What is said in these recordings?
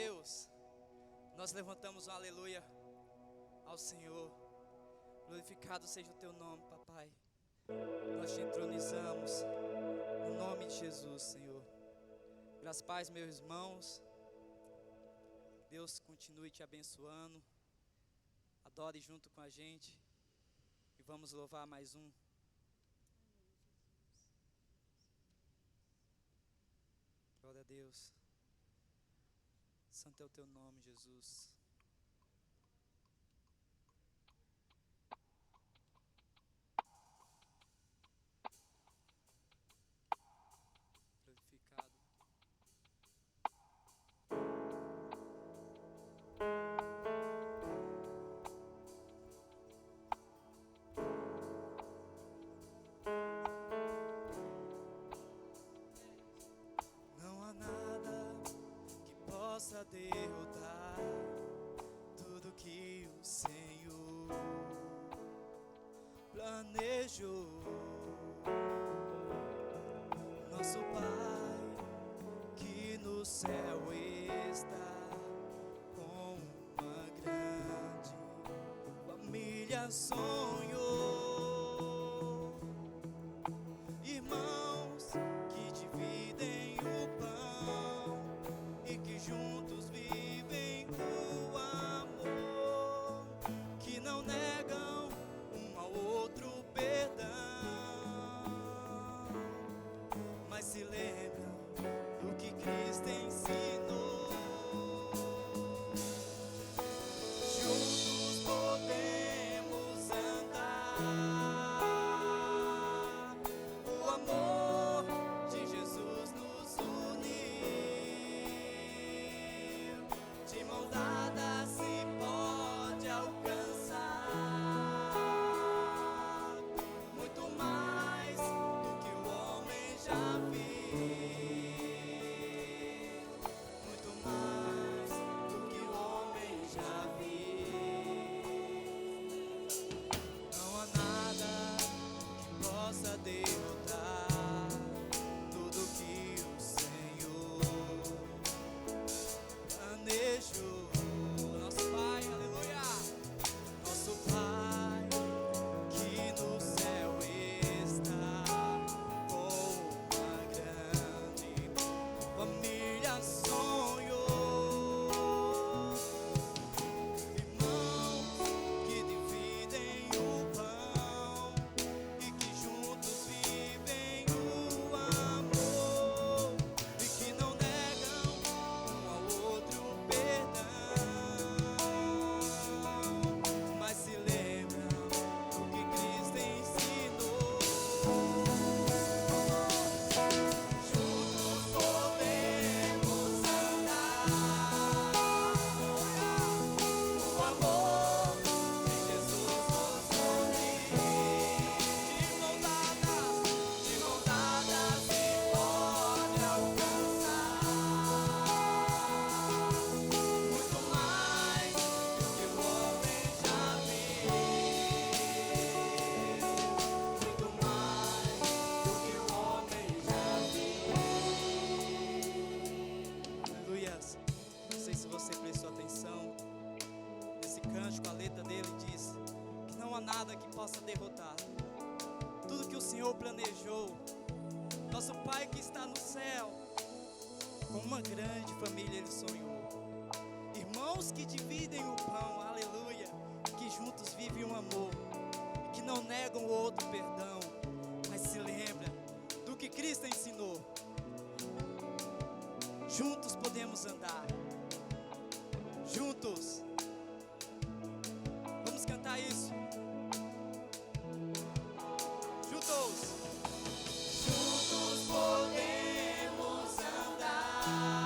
Deus. Nós levantamos um aleluia ao Senhor. Glorificado seja o teu nome, papai. Nós te entronizamos no nome de Jesus, Senhor. Graças a paz, meus irmãos. Deus continue te abençoando. Adore junto com a gente. E vamos louvar mais um. Glória a Deus. Santo é o teu nome, Jesus. Glorificado. Não há nada que possa derrotar tudo que o Senhor planejou. Nosso Pai que no céu está, com uma grande família sonhou. Irmãos que dividem o pão e que juntos vivem o amor, que não negam um ao outro perdão, mas se lembram do que Cristo ensinou. Juntos podemos andar, o amor de Jesus nos uniu, de mão dada se pode alcançar muito mais do que o homem já viu, muito mais do que o homem já viu. Não há nada que possa derrotar tudo que o Senhor planejou. Nosso Pai, aleluia! Nosso Pai que no céu está, com uma grande família sonhou. Irmãos que dividem o pão e que juntos vivem o amor, e que não negam um ao outro perdão, mas se lembram do que Cristo ensinou. Juntos podemos andar, o amor de Jesus nos uniu, de mão dada se pode alcançar muito mais do que o homem já viu, muito mais do que o homem já viu. Aleluias. Não sei se você prestou atenção nesse cântico, a letra dele diz que não há nada que possa derrotar tudo que o Senhor planejou. Nosso Pai que está no céu, com uma grande família ele sonhou. Irmãos que dividem o pão, aleluia, que juntos vivem um amor, e que não negam o outro perdão, mas se lembra do que Cristo ensinou. Juntos podemos andar, juntos. Vamos cantar isso. Juntos. Juntos podemos andar,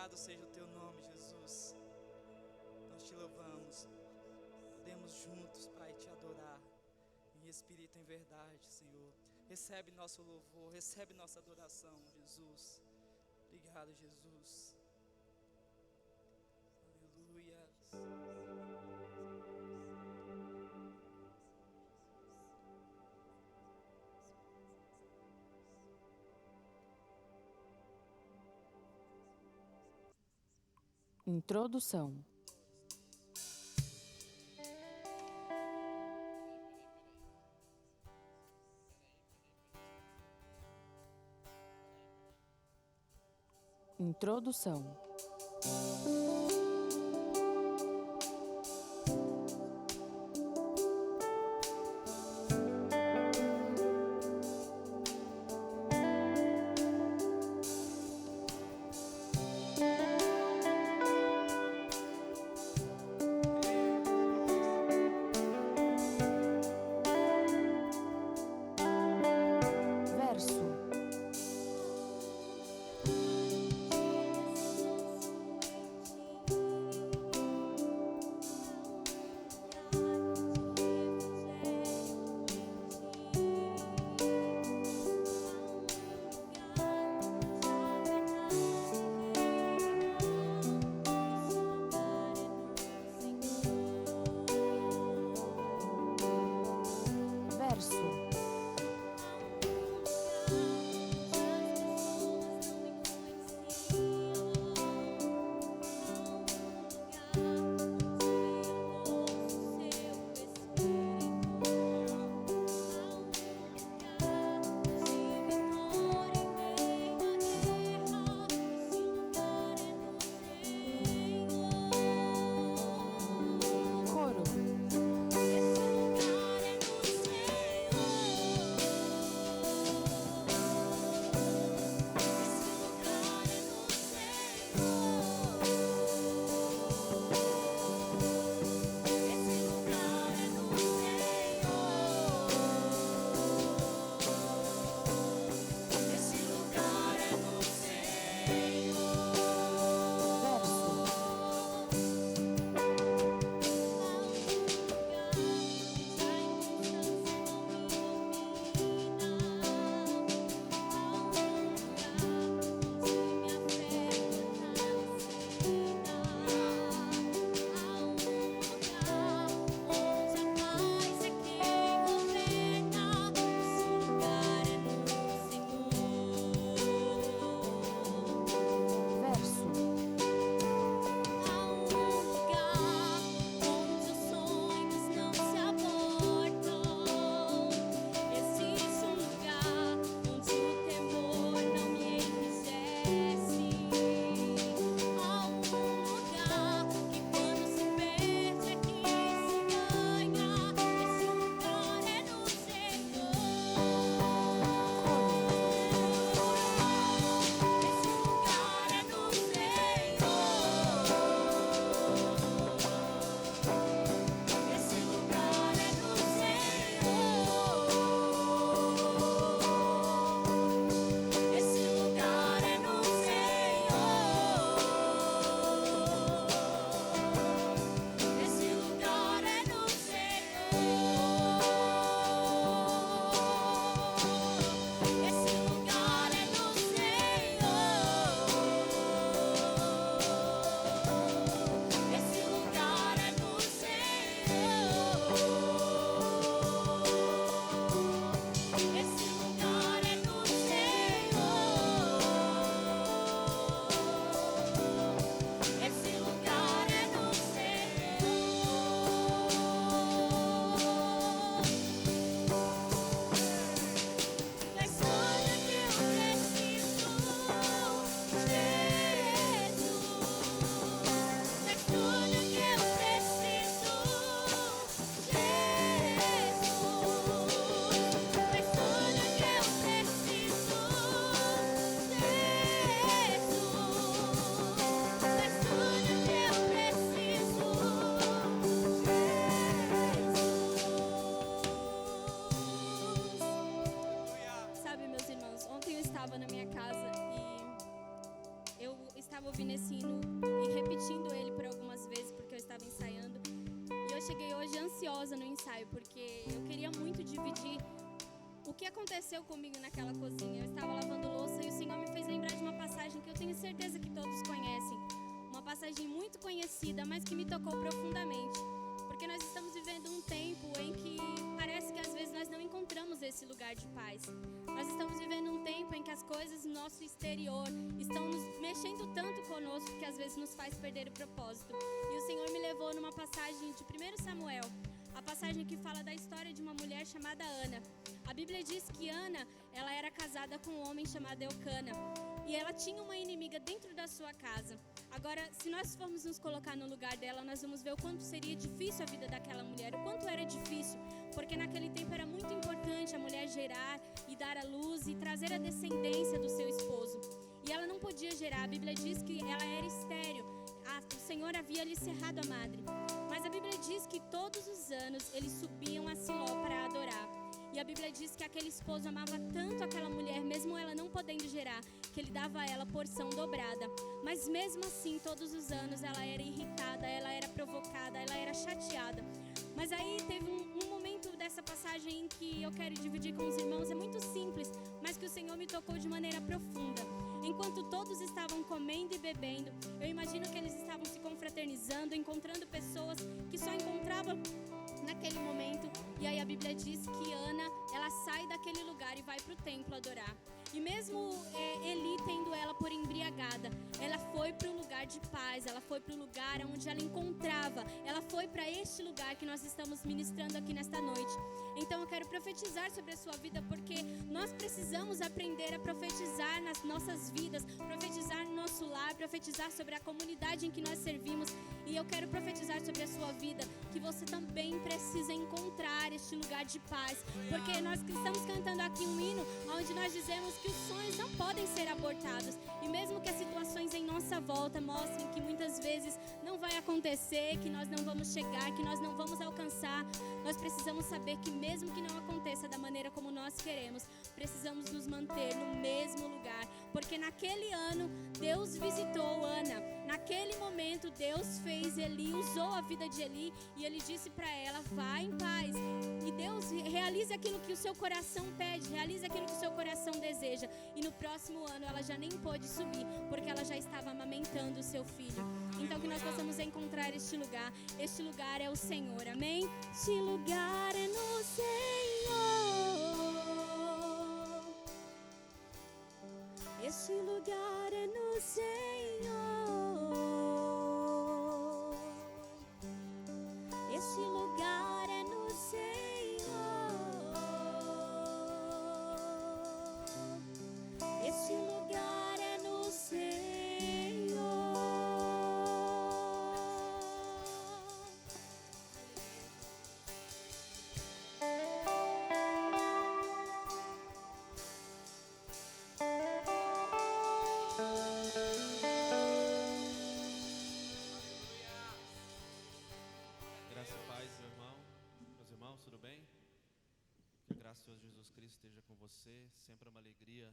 Louvado seja o teu nome, Jesus. Nós te louvamos. Podemos juntos, Pai, te adorar em espírito e em verdade, Senhor. Recebe nosso louvor, recebe nossa adoração, Jesus. Obrigado, Jesus. Aleluia. Introdução. Introdução. Verso. estava ouvindo esse hino e repetindo ele por algumas vezes, porque eu estava ensaiando. E eu cheguei hoje ansiosa no ensaio, porque eu queria muito dividir o que aconteceu comigo naquela cozinha. Eu estava lavando louça e o Senhor me fez lembrar de uma passagem que eu tenho certeza que todos conhecem. Uma passagem muito conhecida, mas que me tocou profundamente. Porque nós estamos vivendo um tempo em que parece que às vezes nós não encontramos esse lugar de paz. Nós estamos vivendo um tempo em que as coisas no nosso exterior estão nos mexendo tanto conosco que às vezes nos faz perder o propósito. E o Senhor me levou numa passagem de 1 Samuel, a passagem que fala da história de uma mulher chamada Ana. A Bíblia diz que Ana, ela era casada com um homem chamado Eucana. E ela tinha uma inimiga dentro da sua casa. Agora, se nós formos nos colocar no lugar dela, nós vamos ver o quanto seria difícil a vida daquela mulher, o quanto era difícil, porque naquele tempo era muito importante a mulher gerar e dar à luz e trazer a descendência do seu esposo. E ela não podia gerar, a Bíblia diz que ela era estéril, o Senhor havia lhe cerrado a madre. Mas a Bíblia diz que todos os anos eles subiam a Siló para adorar. E a Bíblia diz que aquele esposo amava tanto aquela mulher, mesmo ela não podendo gerar, que ele dava a ela porção dobrada. Mas mesmo assim, todos os anos, ela era irritada, ela era provocada, ela era chateada. Mas aí teve um momento dessa passagem em que eu quero dividir com os irmãos. É muito simples, mas que o Senhor me tocou de maneira profunda. Enquanto todos estavam comendo e bebendo, eu imagino que eles estavam se confraternizando, encontrando pessoas que só encontravam naquele momento. E aí a Bíblia diz que Ana, ela sai daquele lugar e vai para o templo adorar. E mesmo Eli tendo ela por embriagada, ela foi para um lugar de paz, ela foi para o lugar onde ela encontrava, ela foi para este lugar que nós estamos ministrando aqui nesta noite. Então eu quero profetizar sobre a sua vida, porque nós precisamos aprender a profetizar nas nossas vidas, profetizar no nosso lar, profetizar sobre a comunidade em que nós servimos. E eu quero profetizar sobre a sua vida, que você também precisa encontrar este lugar de paz, porque nós estamos cantando aqui um hino onde nós dizemos que os sonhos não podem ser abortados. E mesmo que as situações em nossa volta mostrem que muitas vezes não vai acontecer, que nós não vamos chegar, que nós não vamos alcançar, nós precisamos saber que mesmo que não aconteça da maneira como nós queremos, precisamos nos manter no mesmo lugar, porque naquele ano Deus visitou Ana, naquele momento Deus fez Eli, usou a vida de Eli, e ele disse para ela: vá em paz. E Deus realiza aquilo que o seu coração pede, realiza aquilo que o seu coração deseja. E no próximo ano ela já nem pôde subir, porque ela já estava amamentando o seu filho. Então que nós possamos encontrar este lugar. Este lugar é o Senhor, amém? Este lugar é no Senhor. Este lugar é no Senhor. Este lugar é no Senhor. Este lugar é no Senhor. Graça e paz, meus irmãos, tudo bem? Que a graça do Senhor Jesus Cristo esteja com você. Sempre é uma alegria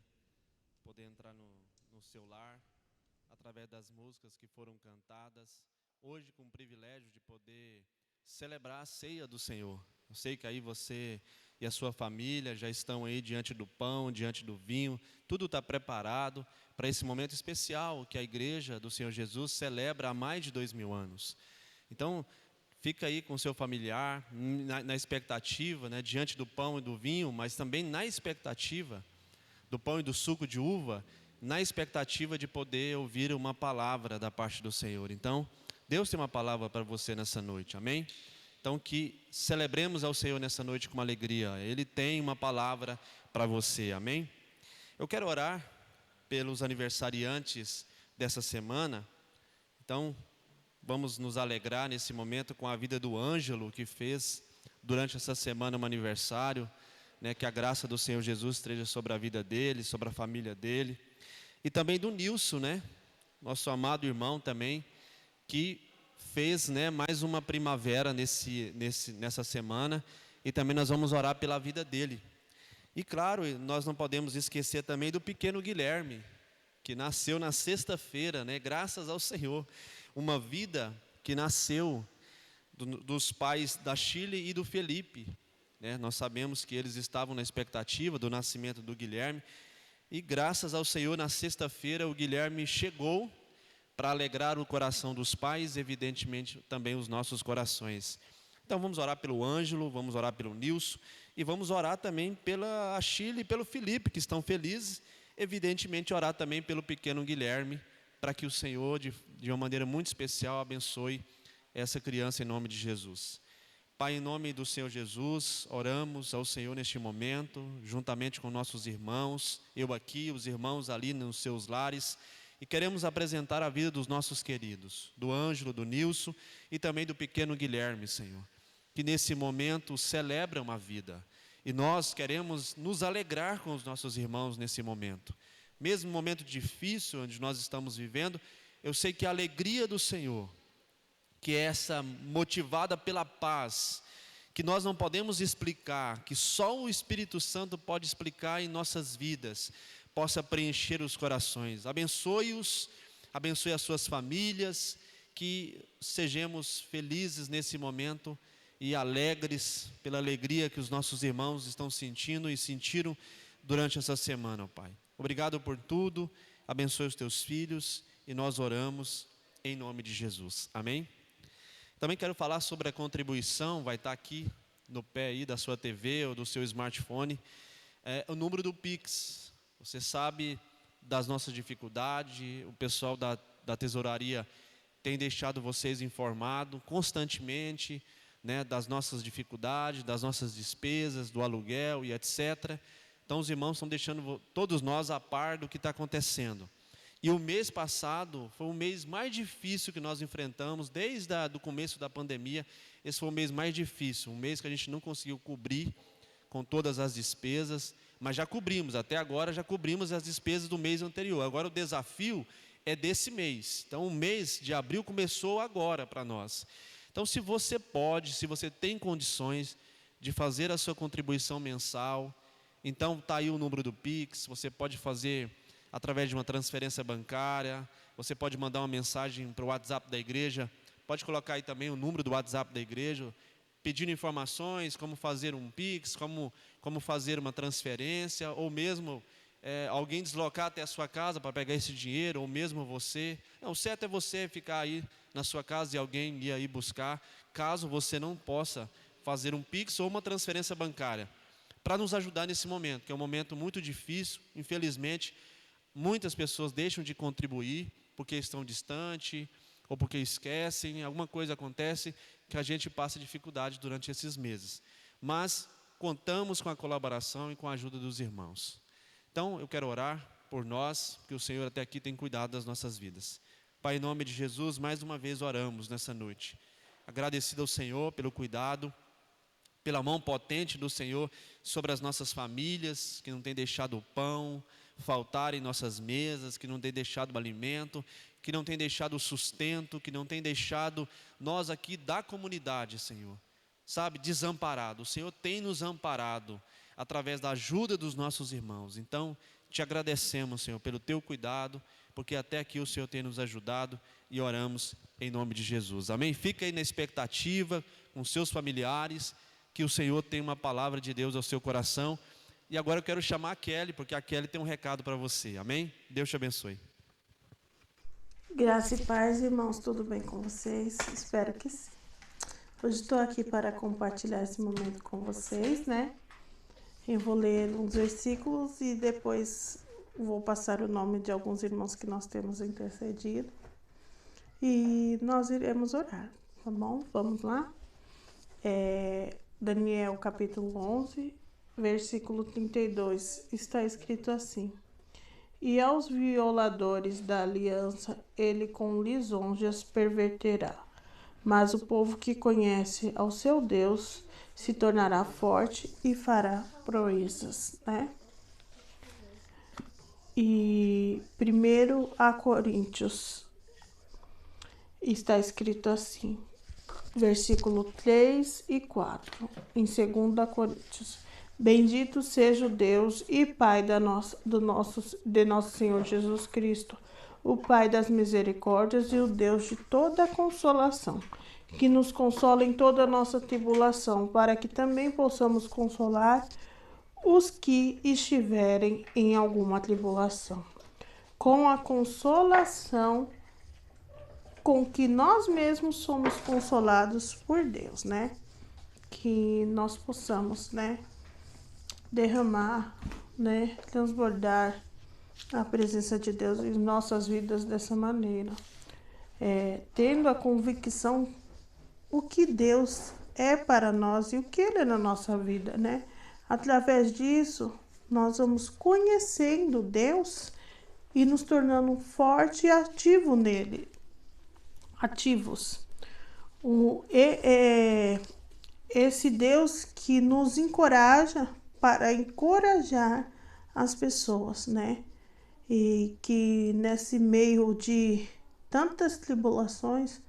poder entrar no seu lar, através das músicas que foram cantadas. Hoje, com o privilégio de poder celebrar a ceia do Senhor. Eu sei que aí você e a sua família já estão aí diante do pão, diante do vinho. Tudo está preparado para esse momento especial que a igreja do Senhor Jesus celebra há mais de 2000 anos. Então, fica aí com o seu familiar, na expectativa, né, diante do pão e do vinho, mas também na expectativa do pão e do suco de uva, na expectativa de poder ouvir uma palavra da parte do Senhor. Então, Deus tem uma palavra para você nessa noite, amém? Então, que celebremos ao Senhor nessa noite com uma alegria. Ele tem uma palavra para você, amém? Eu quero orar pelos aniversariantes dessa semana. Então, vamos nos alegrar nesse momento com a vida do Ângelo, que fez durante essa semana um aniversário, né? Que a graça do Senhor Jesus esteja sobre a vida dele, sobre a família dele. E também do Nilson, né? Nosso amado irmão também, que fez, né, mais uma primavera nessa semana. E também nós vamos orar pela vida dele. E claro, nós não podemos esquecer também do pequeno Guilherme, que nasceu na sexta-feira, né? Graças ao Senhor. Uma vida que nasceu dos pais da Chile e do Felipe, né? Nós sabemos que eles estavam na expectativa do nascimento do Guilherme. E graças ao Senhor, na sexta-feira, o Guilherme chegou para alegrar o coração dos pais, evidentemente também os nossos corações. Então vamos orar pelo Ângelo, vamos orar pelo Nilson e vamos orar também pela Chile e pelo Felipe, que estão felizes. Evidentemente orar também pelo pequeno Guilherme, para que o Senhor, de uma maneira muito especial, abençoe essa criança em nome de Jesus. Pai, em nome do Senhor Jesus, oramos ao Senhor neste momento, juntamente com nossos irmãos, eu aqui, os irmãos ali nos seus lares, e queremos apresentar a vida dos nossos queridos, do Ângelo, do Nilson e também do pequeno Guilherme, Senhor, que nesse momento celebram a vida. E nós queremos nos alegrar com os nossos irmãos nesse momento. Mesmo no momento difícil onde nós estamos vivendo, eu sei que a alegria do Senhor, que é essa motivada pela paz, que nós não podemos explicar, que só o Espírito Santo pode explicar em nossas vidas, possa preencher os corações. Abençoe-os, abençoe as suas famílias, que sejamos felizes nesse momento e alegres pela alegria que os nossos irmãos estão sentindo e sentiram durante essa semana, ó Pai. Obrigado por tudo, abençoe os teus filhos e nós oramos em nome de Jesus. Amém? Também quero falar sobre a contribuição, vai estar aqui no pé aí da sua TV ou do seu smartphone, o número do Pix. Você sabe das nossas dificuldades, o pessoal da tesouraria tem deixado vocês informados constantemente, né, das nossas dificuldades, das nossas despesas, do aluguel e etc. Então os irmãos estão deixando todos nós a par do que está acontecendo. E o mês passado foi o mês mais difícil que nós enfrentamos, desde o começo da pandemia. Esse foi o mês mais difícil, um mês que a gente não conseguiu cobrir com todas as despesas, mas já cobrimos, até agora já cobrimos as despesas do mês anterior. Agora o desafio é desse mês. Então o mês de abril começou agora para nós. Então se você pode, se você tem condições de fazer a sua contribuição mensal, então está aí o número do Pix, você pode fazer através de uma transferência bancária, você pode mandar uma mensagem para o WhatsApp da igreja, pode colocar aí também o número do WhatsApp da igreja, pedindo informações, como fazer um Pix, como fazer uma transferência, ou mesmo alguém deslocar até a sua casa para pegar esse dinheiro, ou mesmo você. Não, o certo é você ficar aí na sua casa e alguém ir aí buscar, caso você não possa fazer um Pix ou uma transferência bancária, para nos ajudar nesse momento, que é um momento muito difícil, infelizmente. Muitas pessoas deixam de contribuir porque estão distantes ou porque esquecem, alguma coisa acontece que a gente passa dificuldade durante esses meses. Mas contamos com a colaboração e com a ajuda dos irmãos. Então eu quero orar por nós, que o Senhor até aqui tem cuidado das nossas vidas. Pai, em nome de Jesus, mais uma vez oramos nessa noite. Agradecido ao Senhor pelo cuidado, pela mão potente do Senhor sobre as nossas famílias, que não tem deixado o pão faltar em nossas mesas, que não tem deixado o alimento, que não tem deixado o sustento, que não tem deixado nós aqui da comunidade, Senhor, sabe, desamparado. O Senhor tem nos amparado através da ajuda dos nossos irmãos. Então, te agradecemos, Senhor, pelo teu cuidado, porque até aqui o Senhor tem nos ajudado e oramos em nome de Jesus. Amém? Fica aí na expectativa com seus familiares, que o Senhor tem uma palavra de Deus ao seu coração. E agora eu quero chamar a Kelly, porque a Kelly tem um recado para você. Amém? Deus te abençoe. Graça e paz, irmãos, tudo bem com vocês? Espero que sim. Hoje estou aqui para compartilhar esse momento com vocês, né? Eu vou ler uns versículos e depois vou passar o nome de alguns irmãos que nós temos intercedido. E nós iremos orar, tá bom? Vamos lá? Daniel capítulo 11, versículo 32, está escrito assim: E aos violadores da aliança ele com lisonjas perverterá, mas o povo que conhece ao seu Deus se tornará forte e fará proezas, né? E 1 a Coríntios está escrito assim, versículo 3 e 4, em 2 Coríntios: Bendito seja o Deus e Pai de nosso Senhor Jesus Cristo, o Pai das misericórdias e o Deus de toda a consolação, que nos consola em toda a nossa tribulação, para que também possamos consolar os que estiverem em alguma tribulação, com a consolação com que nós mesmos somos consolados por Deus, né? Que nós possamos, né, derramar, né, transbordar a presença de Deus em nossas vidas dessa maneira, tendo a convicção o que Deus é para nós e o que Ele é na nossa vida, né? Através disso, nós vamos conhecendo Deus e nos tornando forte e ativo nele, ativos. Esse Deus que nos encoraja para encorajar as pessoas, né? E que nesse meio de tantas tribulações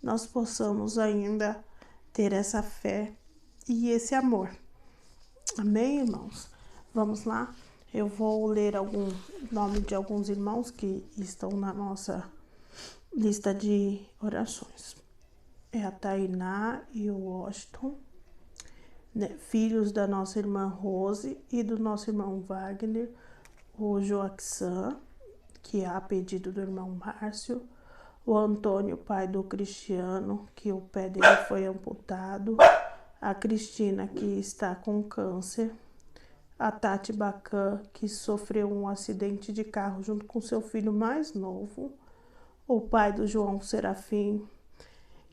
nós possamos ainda ter essa fé e esse amor. Amém, irmãos? Vamos lá? Eu vou ler algum nome de alguns irmãos que estão na nossa lista de orações. É a Tainá e o Washington, né, filhos da nossa irmã Rose e do nosso irmão Wagner, o Joaquim, que é a pedido do irmão Márcio, o Antônio, pai do Cristiano, que o pé dele foi amputado, a Cristina, que está com câncer, a Tati Bacan, que sofreu um acidente de carro junto com seu filho mais novo, o pai do João Serafim,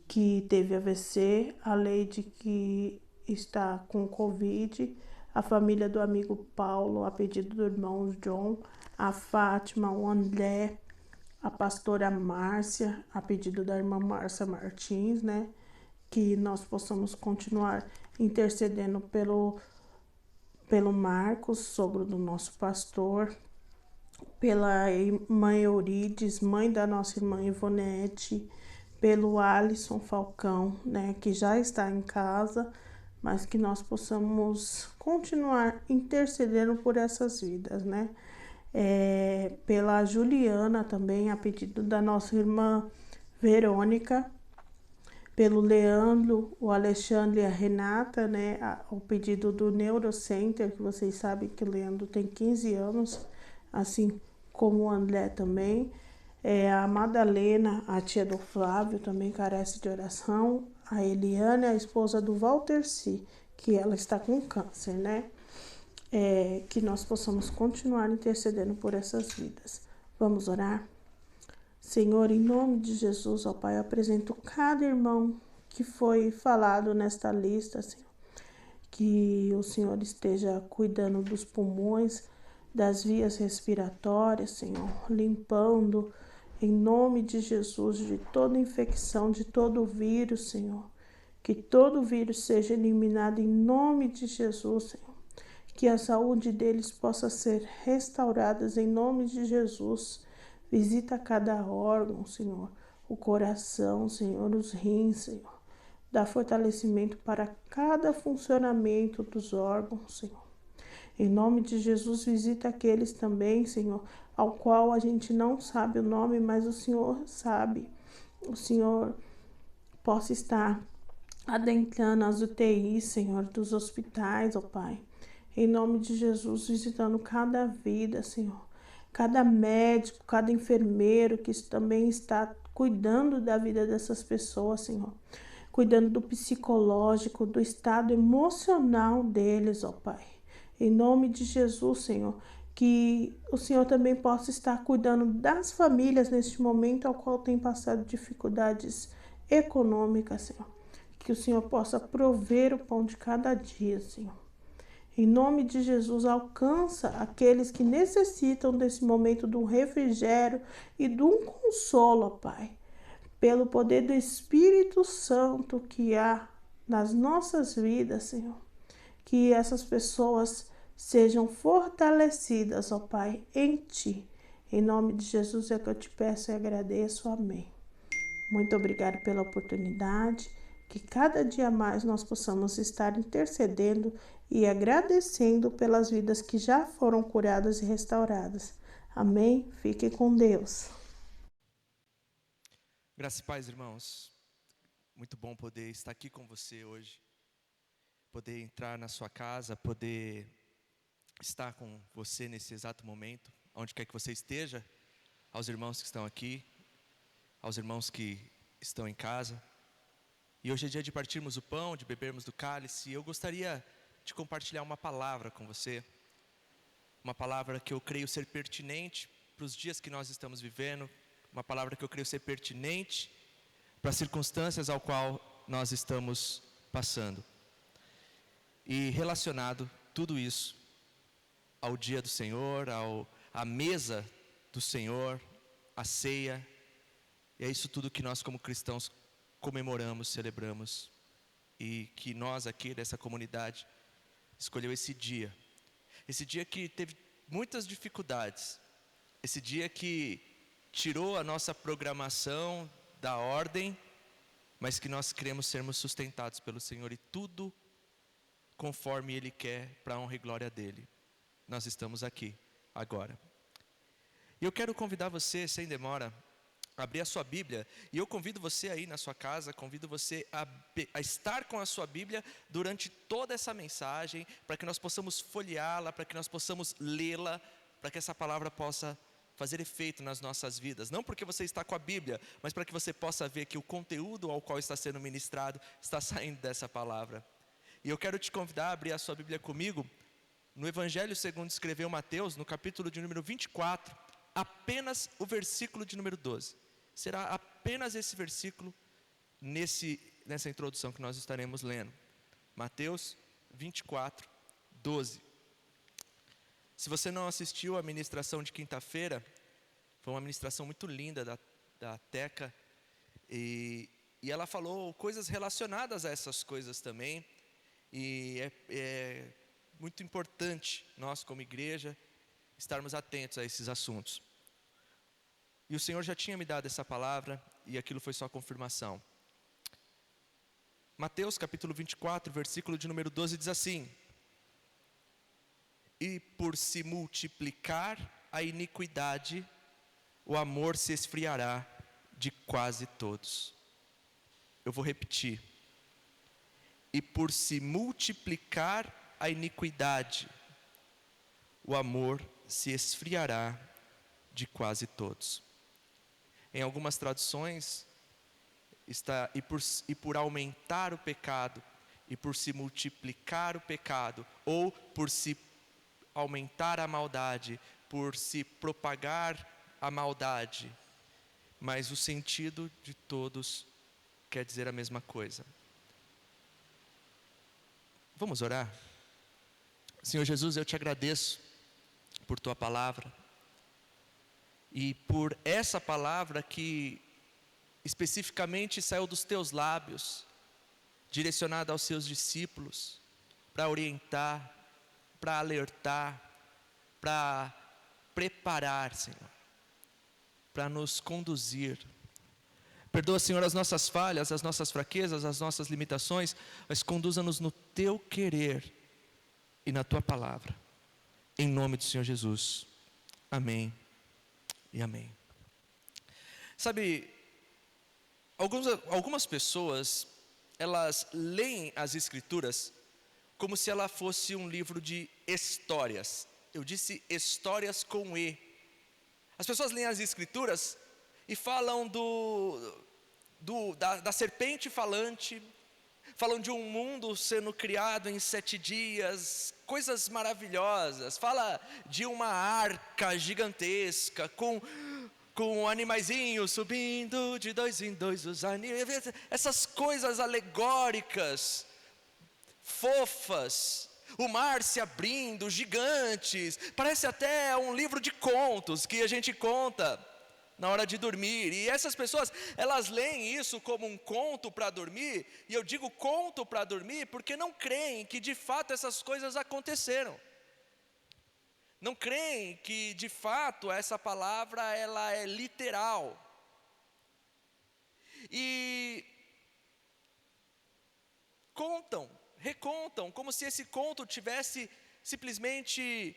que teve AVC, a Leide, que está com Covid, a família do amigo Paulo, a pedido do irmão John, a Fátima, o André, a pastora Márcia, a pedido da irmã Márcia Martins, né? Que nós possamos continuar intercedendo pelo Marcos, sogro do nosso pastor, pela mãe Eurides, mãe da nossa irmã Ivonete, pelo Alisson Falcão, né, que já está em casa, mas que nós possamos continuar intercedendo por essas vidas, né? Pela Juliana também, a pedido da nossa irmã Verônica, pelo Leandro, o Alexandre e a Renata, né, ao pedido do Neurocenter, que vocês sabem que o Leandro tem 15 anos, assim como o André também. A Madalena, a tia do Flávio, também carece de oração. A Eliane, a esposa do Walter C., que ela está com câncer, né? Que nós possamos continuar intercedendo por essas vidas. Vamos orar? Senhor, em nome de Jesus, ó Pai, eu apresento cada irmão que foi falado nesta lista, Senhor. Que o Senhor esteja cuidando dos pulmões, das vias respiratórias, Senhor, limpando, em nome de Jesus, de toda infecção, de todo vírus, Senhor. Que todo vírus seja eliminado em nome de Jesus, Senhor. Que a saúde deles possa ser restaurada em nome de Jesus. Visita cada órgão, Senhor. O coração, Senhor, os rins, Senhor. Dá fortalecimento para cada funcionamento dos órgãos, Senhor. Em nome de Jesus, visita aqueles também, Senhor, ao qual a gente não sabe o nome, mas o Senhor sabe. O Senhor possa estar adentrando as UTIs, Senhor, dos hospitais, ó Pai. Em nome de Jesus, visitando cada vida, Senhor. Cada médico, cada enfermeiro que também está cuidando da vida dessas pessoas, Senhor. Cuidando do psicológico, do estado emocional deles, ó Pai. Em nome de Jesus, Senhor, que o Senhor também possa estar cuidando das famílias neste momento ao qual tem passado dificuldades econômicas, Senhor. Que o Senhor possa prover o pão de cada dia, Senhor. Em nome de Jesus, alcança aqueles que necessitam desse momento de um refrigério e de um consolo, ó Pai. Pelo poder do Espírito Santo que há nas nossas vidas, Senhor. Que essas pessoas sejam fortalecidas, ó Pai, em Ti. Em nome de Jesus é que eu te peço e agradeço. Amém. Muito obrigada pela oportunidade. Que cada dia mais nós possamos estar intercedendo e agradecendo pelas vidas que já foram curadas e restauradas. Amém? Fiquem com Deus. Graça e paz, irmãos. Muito bom poder estar aqui com você hoje. Poder entrar na sua casa, poder estar com você nesse exato momento, onde quer que você esteja, aos irmãos que estão aqui, aos irmãos que estão em casa. E hoje é dia de partirmos o pão, de bebermos do cálice. E eu gostaria de compartilhar uma palavra com você. Uma palavra que eu creio ser pertinente para os dias que nós estamos vivendo. Uma palavra que eu creio ser pertinente para as circunstâncias ao qual nós estamos passando. E relacionado tudo isso ao dia do Senhor, à mesa do Senhor, à ceia. E é isso tudo que nós como cristãos comemoramos, celebramos. E que nós aqui dessa comunidade escolheu esse dia. Esse dia que teve muitas dificuldades. Esse dia que tirou a nossa programação da ordem, mas que nós queremos sermos sustentados pelo Senhor e tudo conforme Ele quer, para a honra e glória dEle. Nós estamos aqui, agora. E eu quero convidar você, sem demora, a abrir a sua Bíblia. E eu convido você aí na sua casa, convido você a estar com a sua Bíblia durante toda essa mensagem, para que nós possamos folheá-la, para que nós possamos lê-la, para que essa palavra possa fazer efeito nas nossas vidas. Não porque você está com a Bíblia, mas para que você possa ver que o conteúdo ao qual está sendo ministrado está saindo dessa palavra. E eu quero te convidar a abrir a sua Bíblia comigo no Evangelho segundo escreveu Mateus, no capítulo de número 24, apenas o versículo de número 12. Será apenas esse versículo nessa introdução que nós estaremos lendo. Mateus 24, 12. Se você não assistiu à ministração de quinta-feira, foi uma ministração muito linda da Teca, e ela falou coisas relacionadas a essas coisas também, e é muito importante nós como igreja estarmos atentos a esses assuntos. E o Senhor já tinha me dado essa palavra, e aquilo foi só confirmação. Mateus capítulo 24, versículo de número 12 diz assim: e por se multiplicar a iniquidade, o amor se esfriará de quase todos. Eu vou repetir. E por se multiplicar a iniquidade, o amor se esfriará de quase todos. Em algumas traduções está e por aumentar o pecado, e por se multiplicar o pecado, ou por se aumentar a maldade, por se propagar a maldade. Mas o sentido de todos quer dizer a mesma coisa. Vamos orar? Senhor Jesus, eu te agradeço por tua palavra, e por essa palavra que especificamente saiu dos teus lábios, direcionada aos seus discípulos, para orientar, para alertar, para preparar, Senhor, para nos conduzir. Perdoa, Senhor, as nossas falhas, as nossas fraquezas, as nossas limitações, mas conduza-nos no teu querer e na tua palavra. Em nome do Senhor Jesus. Amém e amém. Sabe, algumas pessoas, elas leem as Escrituras como se ela fosse um livro de histórias. Eu disse histórias com E. As pessoas leem as Escrituras e falam da serpente falante, falam de um mundo sendo criado em 7 dias, coisas maravilhosas. Fala de uma arca gigantesca com animaizinhos subindo de 2 em 2 os animais, essas coisas alegóricas, fofas, o mar se abrindo, gigantes, parece até um livro de contos que a gente conta na hora de dormir. E essas pessoas, elas leem isso como um conto para dormir, e eu digo conto para dormir porque não creem que de fato essas coisas aconteceram. Não creem que de fato essa palavra ela é literal. E recontam, como se esse conto tivesse simplesmente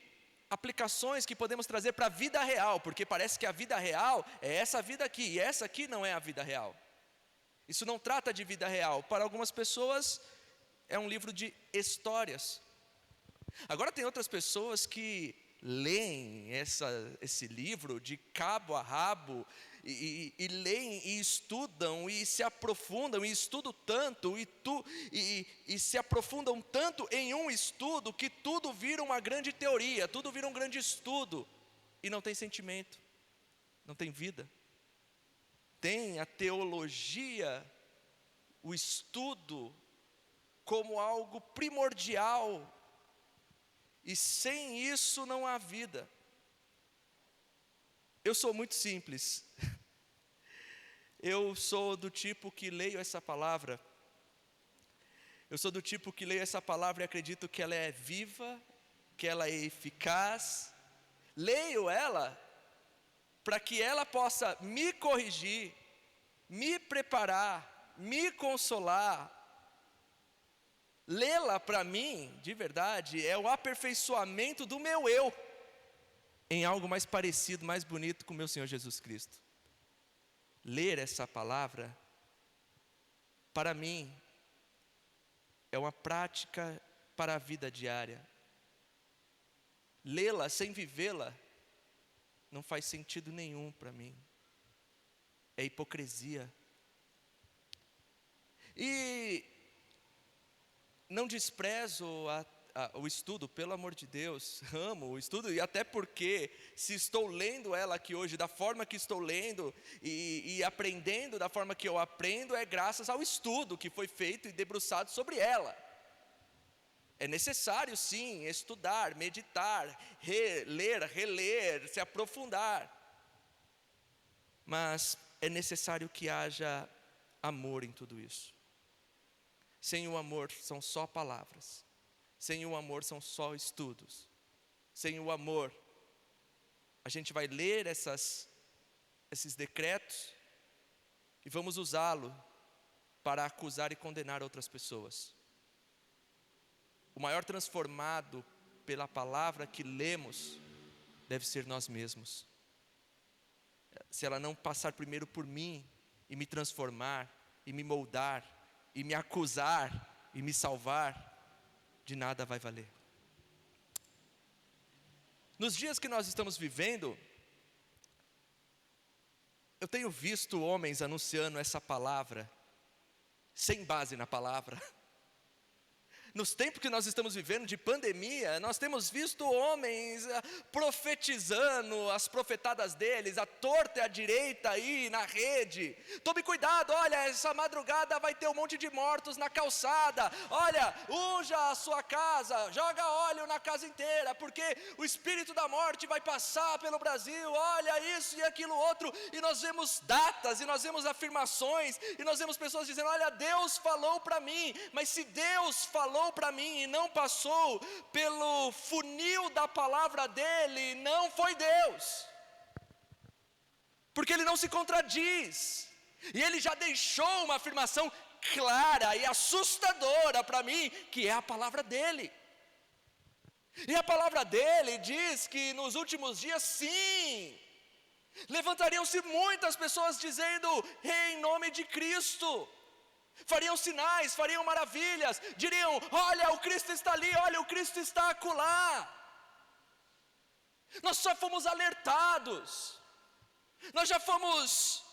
aplicações que podemos trazer para a vida real, porque parece que a vida real é essa vida aqui, e essa aqui não é a vida real. Isso não trata de vida real. Para algumas pessoas é um livro de histórias. Agora tem outras pessoas que leem esse livro de cabo a rabo, e leem e estudam e se aprofundam e estudam tanto e se aprofundam tanto em um estudo que tudo vira uma grande teoria, tudo vira um grande estudo e não tem sentimento, não tem vida. Tem a teologia, o estudo como algo primordial, e sem isso não há vida. Eu sou muito simples. Eu sou do tipo que leio essa palavra. Eu sou do tipo que leio essa palavra e acredito que ela é viva, que ela é eficaz. Leio ela para que ela possa me corrigir, me preparar, me consolar. Lê-la para mim, de verdade, é o aperfeiçoamento do meu eu em algo mais parecido, mais bonito com o meu Senhor Jesus Cristo. Ler essa palavra, para mim, é uma prática para a vida diária. Lê-la sem vivê-la não faz sentido nenhum para mim. É hipocrisia. E não desprezo o estudo, pelo amor de Deus, amo o estudo, e até porque, se estou lendo ela aqui hoje, da forma que estou lendo, e aprendendo da forma que eu aprendo, é graças ao estudo que foi feito e debruçado sobre ela. É necessário sim, estudar, meditar, ler, reler, se aprofundar, mas é necessário que haja amor em tudo isso. Sem o amor são só palavras. Sem o amor são só estudos. Sem o amor, a gente vai ler esses decretos e vamos usá-lo para acusar e condenar outras pessoas. O maior transformado pela palavra que lemos deve ser nós mesmos. Se ela não passar primeiro por mim e me transformar, e me moldar, e me acusar, e me salvar, de nada vai valer. Nos dias que nós estamos vivendo, eu tenho visto homens anunciando essa palavra, sem base na palavra. Nos tempos que nós estamos vivendo de pandemia, nós temos visto homens profetizando as profetadas deles, à torta e à direita aí na rede. Tome cuidado, olha, essa madrugada vai ter um monte de mortos na calçada. Olha, unja a sua casa, joga óleo na casa inteira, porque o espírito da morte vai passar pelo Brasil. Olha isso e aquilo outro. E nós vemos datas, e nós vemos afirmações, e nós vemos pessoas dizendo, olha, Deus falou para mim. Mas se Deus falou para mim e não passou pelo funil da palavra dele, não foi Deus, porque ele não se contradiz, e ele já deixou uma afirmação clara e assustadora para mim, que é a palavra dele. E a palavra dele diz que nos últimos dias, sim, levantariam-se muitas pessoas dizendo, em nome de Cristo, fariam sinais, fariam maravilhas, diriam, olha, o Cristo está ali, olha, o Cristo está acolá. Nós só fomos alertados, nós já fomos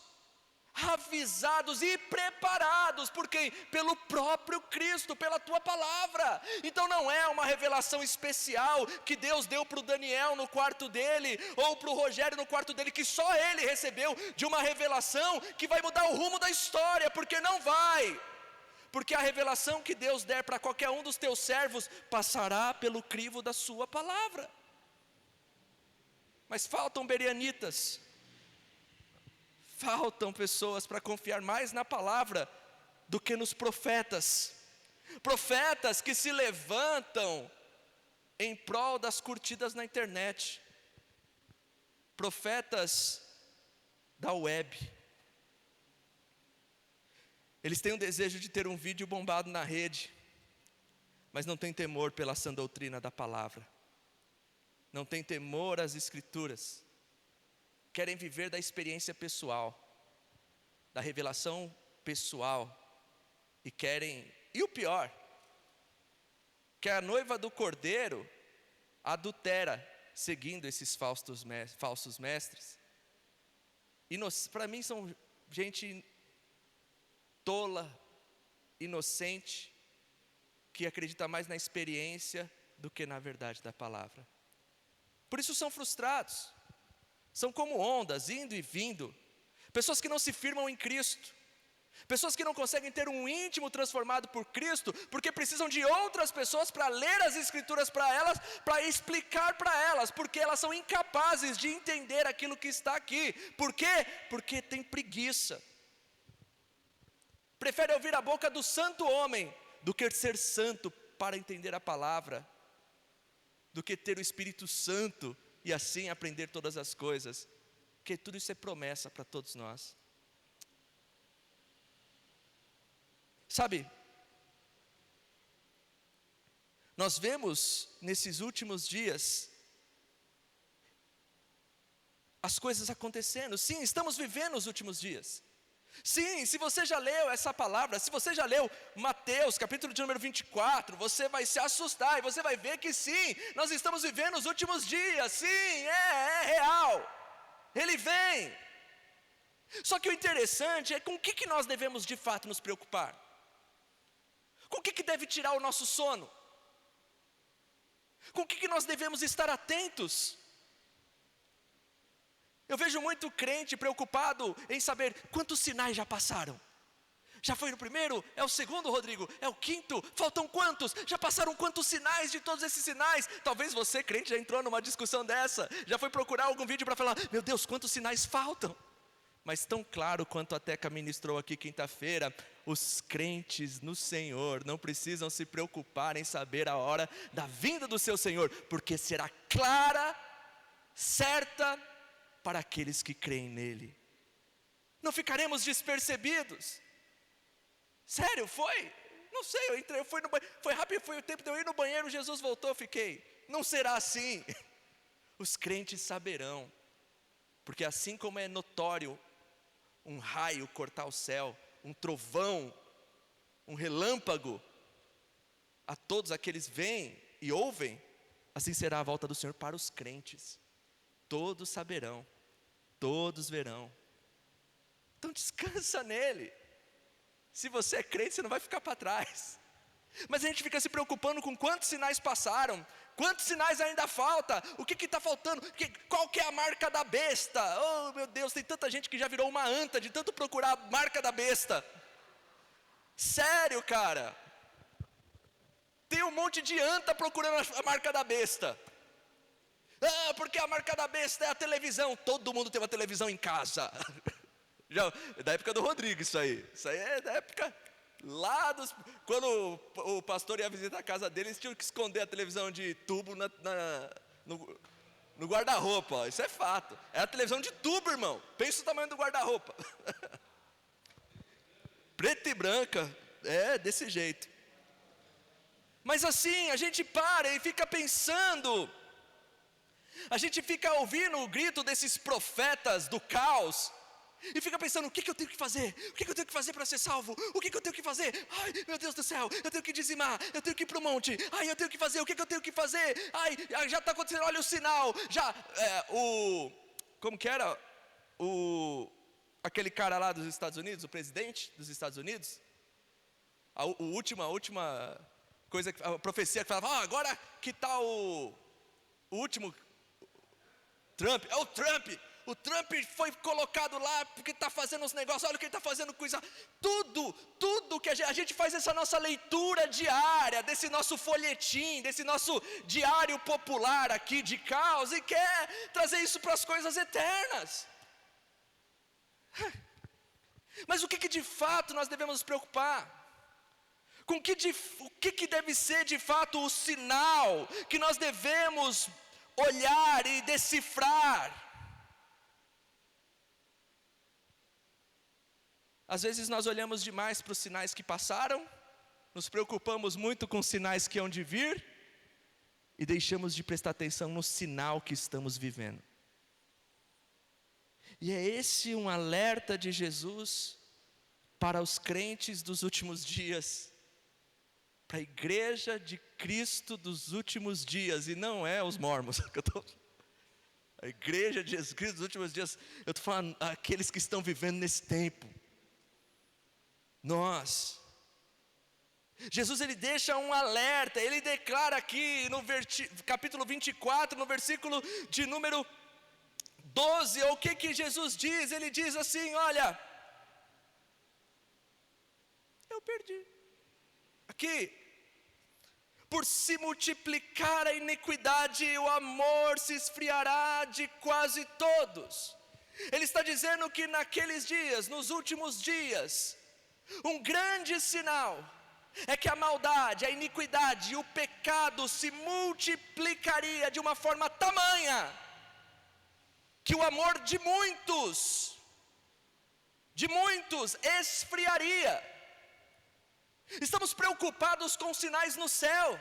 avisados e preparados por quem? Pelo próprio Cristo, pela tua palavra. Então não é uma revelação especial que Deus deu para o Daniel no quarto dele, ou para o Rogério no quarto dele, que só ele recebeu, de uma revelação que vai mudar o rumo da história, porque não vai. Porque a revelação que Deus der para qualquer um dos teus servos passará pelo crivo da sua palavra. Mas faltam bereanitas, faltam pessoas para confiar mais na palavra do que nos profetas. Profetas que se levantam em prol das curtidas na internet. Profetas da web. Eles têm o desejo de ter um vídeo bombado na rede. mas não tem temor pela sã doutrina da palavra. Não tem temor às Escrituras. Querem viver da experiência pessoal, da revelação pessoal. E o pior, que a noiva do Cordeiro adultera, seguindo esses falsos mestres. Para mim são gente tola, inocente, que acredita mais na experiência do que na verdade da palavra. Por isso são frustrados, são como ondas, indo e vindo, pessoas que não se firmam em Cristo, pessoas que não conseguem ter um íntimo transformado por Cristo, porque precisam de outras pessoas para ler as Escrituras para elas, para explicar para elas, porque elas são incapazes de entender aquilo que está aqui. Por quê? Porque tem preguiça. Prefere ouvir a boca do santo homem, do que ser santo para entender a palavra, do que ter o Espírito Santo e assim aprender todas as coisas, porque tudo isso é promessa para todos nós. Sabe, nós vemos nesses últimos dias as coisas acontecendo. Sim, estamos vivendo os últimos dias. Sim, se você já leu essa palavra, se você já leu Mateus, capítulo de número 24, você vai se assustar e você vai ver que sim, nós estamos vivendo os últimos dias. Sim, é real. Ele vem. Só que o interessante é com o que nós devemos de fato nos preocupar. Com o que deve tirar o nosso sono? Com o que nós devemos estar atentos? Eu vejo muito crente preocupado em saber quantos sinais já passaram. Já foi no primeiro? É o segundo, Rodrigo? É o quinto? Faltam quantos? Já passaram quantos sinais de todos esses sinais? Talvez você, crente, já entrou numa discussão dessa. Já foi procurar algum vídeo para falar, meu Deus, quantos sinais faltam? Mas tão claro quanto a Teca ministrou aqui quinta-feira, os crentes no Senhor não precisam se preocupar em saber a hora da vinda do seu Senhor, porque será clara, certa, para aqueles que creem nele. Não ficaremos despercebidos. Sério, foi? Não sei, eu entrei, foi rápido, foi o tempo de eu ir no banheiro, Jesus voltou, eu fiquei. Não será assim. Os crentes saberão, porque assim como é notório um raio cortar o céu, um trovão, um relâmpago, a todos aqueles veem e ouvem, assim será a volta do Senhor para os crentes. Todos saberão, todos verão. Então descansa nele. Se você é crente, você não vai ficar para trás. Mas a gente fica se preocupando com quantos sinais passaram, quantos sinais ainda falta, o que está faltando, qual que é a marca da besta. Oh meu Deus, tem tanta gente que já virou uma anta de tanto procurar a marca da besta. Sério, cara. Tem um monte de anta procurando a marca da besta. Porque a marca da besta é a televisão. Todo mundo tem uma televisão em casa. Já, é da época do Rodrigo isso aí. Isso aí é da época lá quando o pastor ia visitar a casa dele, eles tinham que esconder a televisão de tubo no guarda-roupa. Isso é fato. É a televisão de tubo, irmão. Pensa o tamanho do guarda-roupa. Preta e branca. É desse jeito. Mas assim, a gente para e fica pensando. A gente fica ouvindo o grito desses profetas do caos e fica pensando, o que eu tenho que fazer? O que eu tenho que fazer para ser salvo? O que eu tenho que fazer? Ai, meu Deus do céu, eu tenho que dizimar, eu tenho que ir para o monte. Ai, eu tenho que fazer, o que eu tenho que fazer? Ai, já está acontecendo, olha o sinal. Como que era? Aquele cara lá dos Estados Unidos, o presidente dos Estados Unidos. A última coisa, a profecia que falava, agora que está o último... Trump, é o Trump. O Trump foi colocado lá porque está fazendo uns negócios. Olha o que ele está fazendo com isso. Tudo que a gente faz essa nossa leitura diária, desse nosso folhetim, desse nosso diário popular aqui de caos, e quer trazer isso para as coisas eternas. Mas o que de fato nós devemos nos preocupar? O que deve ser de fato o sinal que nós devemos olhar e decifrar? Às vezes nós olhamos demais para os sinais que passaram nos preocupamos muito com os sinais que hão de vir e deixamos de prestar atenção no sinal que estamos vivendo. E é esse um alerta de Jesus para os crentes dos últimos dias, para a igreja de Cristo dos últimos dias, e não é os mormons, a igreja de Jesus Cristo dos últimos dias, eu estou falando aqueles que estão vivendo nesse tempo, nós. Jesus, ele deixa um alerta, ele declara aqui no capítulo 24, no versículo de número 12, o que Jesus diz? Ele diz assim, olha, eu perdi, aqui, por se multiplicar a iniquidade, o amor se esfriará de quase todos. Ele está dizendo que naqueles dias, nos últimos dias, um grande sinal é que a maldade, a iniquidade e o pecado se multiplicaria de uma forma tamanha, que o amor de muitos esfriaria. Estamos preocupados com os sinais no céu,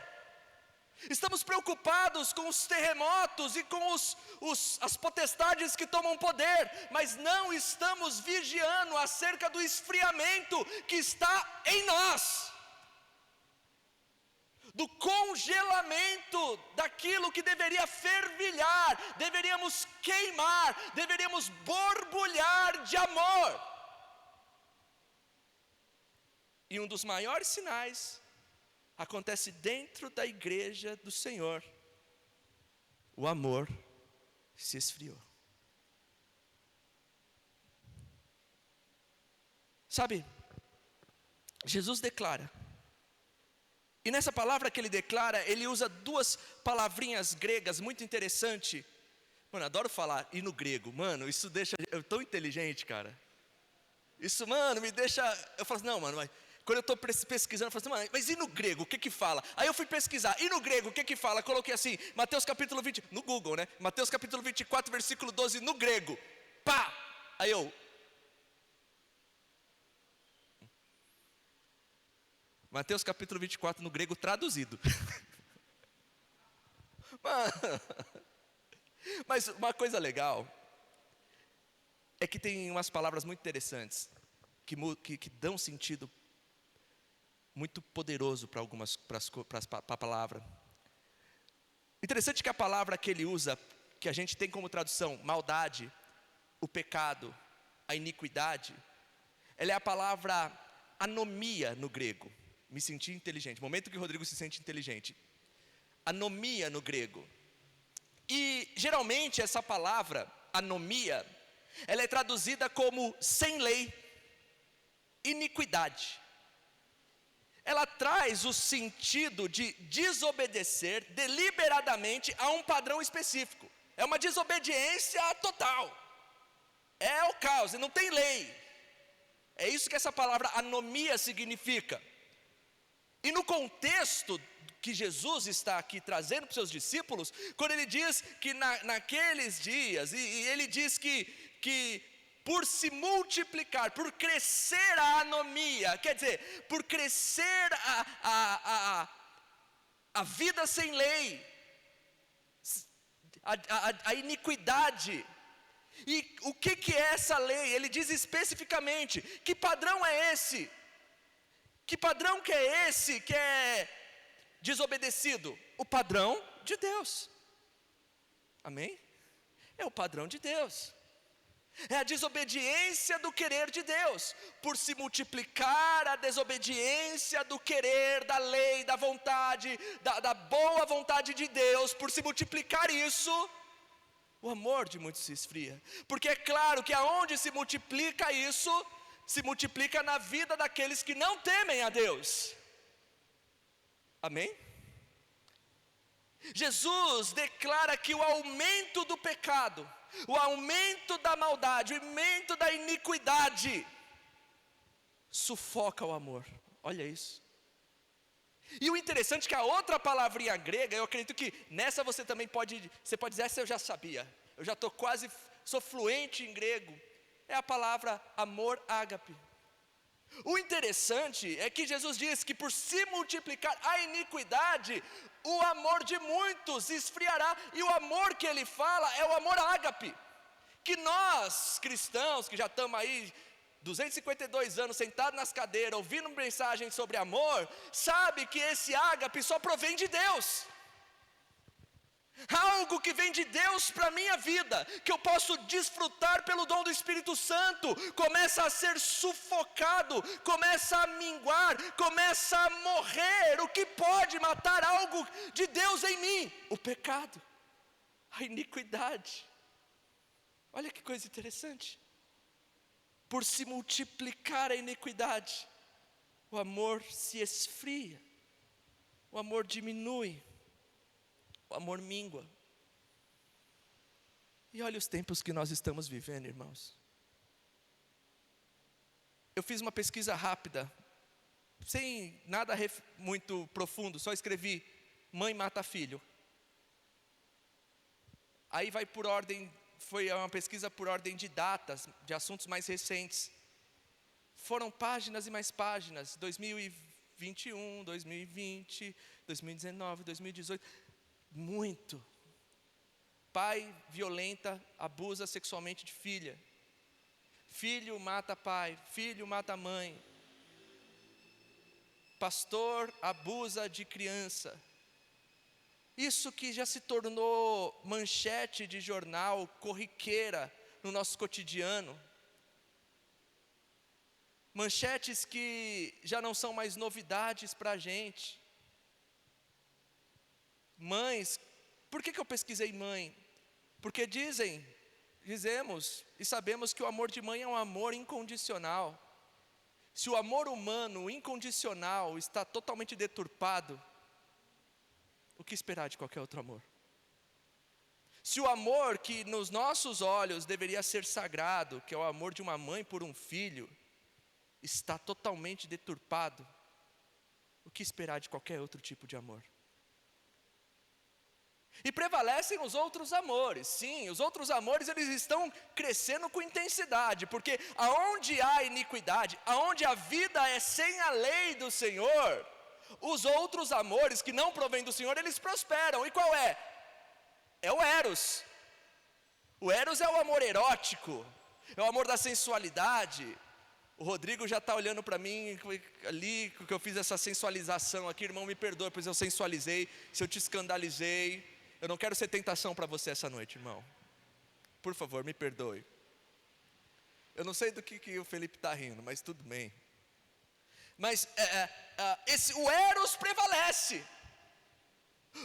estamos preocupados com os terremotos e com as potestades que tomam poder, mas não estamos vigiando acerca do esfriamento que está em nós, do congelamento daquilo que deveria fervilhar, deveríamos queimar, deveríamos borbulhar de amor. E um dos maiores sinais acontece dentro da igreja do Senhor. O amor se esfriou. Sabe, Jesus declara, e nessa palavra que ele declara, ele usa duas palavrinhas gregas muito interessantes. Mano, adoro falar e no grego, mano, isso deixa eu tão inteligente, cara. Isso, mano, me deixa, eu falo assim, não, mano, mas quando eu estou pesquisando, eu falo assim, mano, mas e no grego, o que que fala? Aí eu fui pesquisar, e no grego, o que que fala? Coloquei assim, Mateus capítulo 20, no Google, né? Mateus capítulo 24, versículo 12, no grego. Pá! Aí eu... Mateus capítulo 24, no grego traduzido. Mas uma coisa legal é que tem umas palavras muito interessantes que dão sentido muito poderoso para a palavra. Interessante que a palavra que ele usa, que a gente tem como tradução maldade, o pecado, a iniquidade, ela é a palavra anomia no grego. Me senti inteligente, momento que o Rodrigo se sente inteligente. Anomia no grego. E geralmente essa palavra, anomia, ela é traduzida como sem lei, iniquidade. Ela traz o sentido de desobedecer deliberadamente a um padrão específico. É uma desobediência total. É o caos, não tem lei. É isso que essa palavra anomia significa. E no contexto que Jesus está aqui trazendo para os seus discípulos, quando ele diz que naqueles dias, e ele diz que por se multiplicar, por crescer a anomia, quer dizer, por crescer a vida sem lei, a iniquidade. E o que é essa lei? Ele diz especificamente, que padrão é esse? Que padrão que é esse que é desobedecido? O padrão de Deus. Amém? É o padrão de Deus. É a desobediência do querer de Deus. Por se multiplicar a desobediência do querer, da lei, da vontade, da boa vontade de Deus, por se multiplicar isso, o amor de muitos se esfria. Porque é claro que aonde se multiplica isso, se multiplica na vida daqueles que não temem a Deus. Amém? Jesus declara que o aumento do pecado, o aumento da maldade, o aumento da iniquidade sufoca o amor. Olha isso. E o interessante é que a outra palavrinha grega, eu acredito que nessa você também pode dizer, essa eu já sabia, eu já sou fluente em grego, é a palavra amor ágape. O interessante é que Jesus diz que por se multiplicar a iniquidade, o amor de muitos esfriará. E o amor que ele fala é o amor ágape. Que nós, cristãos, que já estamos aí 252 anos sentados nas cadeiras, ouvindo mensagens sobre amor, sabe que esse ágape só provém de Deus. Algo que vem de Deus para a minha vida, que eu posso desfrutar pelo dom do Espírito Santo, começa a ser sufocado, começa a minguar, começa a morrer. O que pode matar algo de Deus em mim? O pecado, a iniquidade. Olha que coisa interessante. Por se multiplicar a iniquidade, o amor se esfria, o amor diminui, o amor mingua. E olha os tempos que nós estamos vivendo, irmãos. Eu fiz uma pesquisa rápida, sem nada muito profundo, só escrevi: mãe mata filho. Aí vai por ordem, foi uma pesquisa por ordem de datas, de assuntos mais recentes. Foram páginas e mais páginas, 2021, 2020, 2019, 2018... Muito. Pai violenta, abusa sexualmente de filha. Filho mata pai, filho mata mãe. Pastor abusa de criança. Isso que já se tornou manchete de jornal, corriqueira no nosso cotidiano. Manchetes que já não são mais novidades para a gente. Mães, por que eu pesquisei mãe? Porque dizemos e sabemos que o amor de mãe é um amor incondicional. Se o amor humano incondicional está totalmente deturpado, o que esperar de qualquer outro amor? Se o amor que nos nossos olhos deveria ser sagrado, que é o amor de uma mãe por um filho, está totalmente deturpado, o que esperar de qualquer outro tipo de amor? E prevalecem os outros amores. Sim, os outros amores, eles estão crescendo com intensidade, porque aonde há iniquidade, aonde a vida é sem a lei do Senhor, os outros amores que não provêm do Senhor, eles prosperam. E qual é? É o eros. O eros é o amor erótico, é o amor da sensualidade. O Rodrigo já está olhando para mim ali, que eu fiz essa sensualização aqui. Irmão, me perdoe, pois eu sensualizei, se eu te escandalizei. Eu não quero ser tentação para você essa noite, irmão. Por favor, me perdoe. Eu não sei do que o Felipe está rindo, mas tudo bem. Mas o eros prevalece.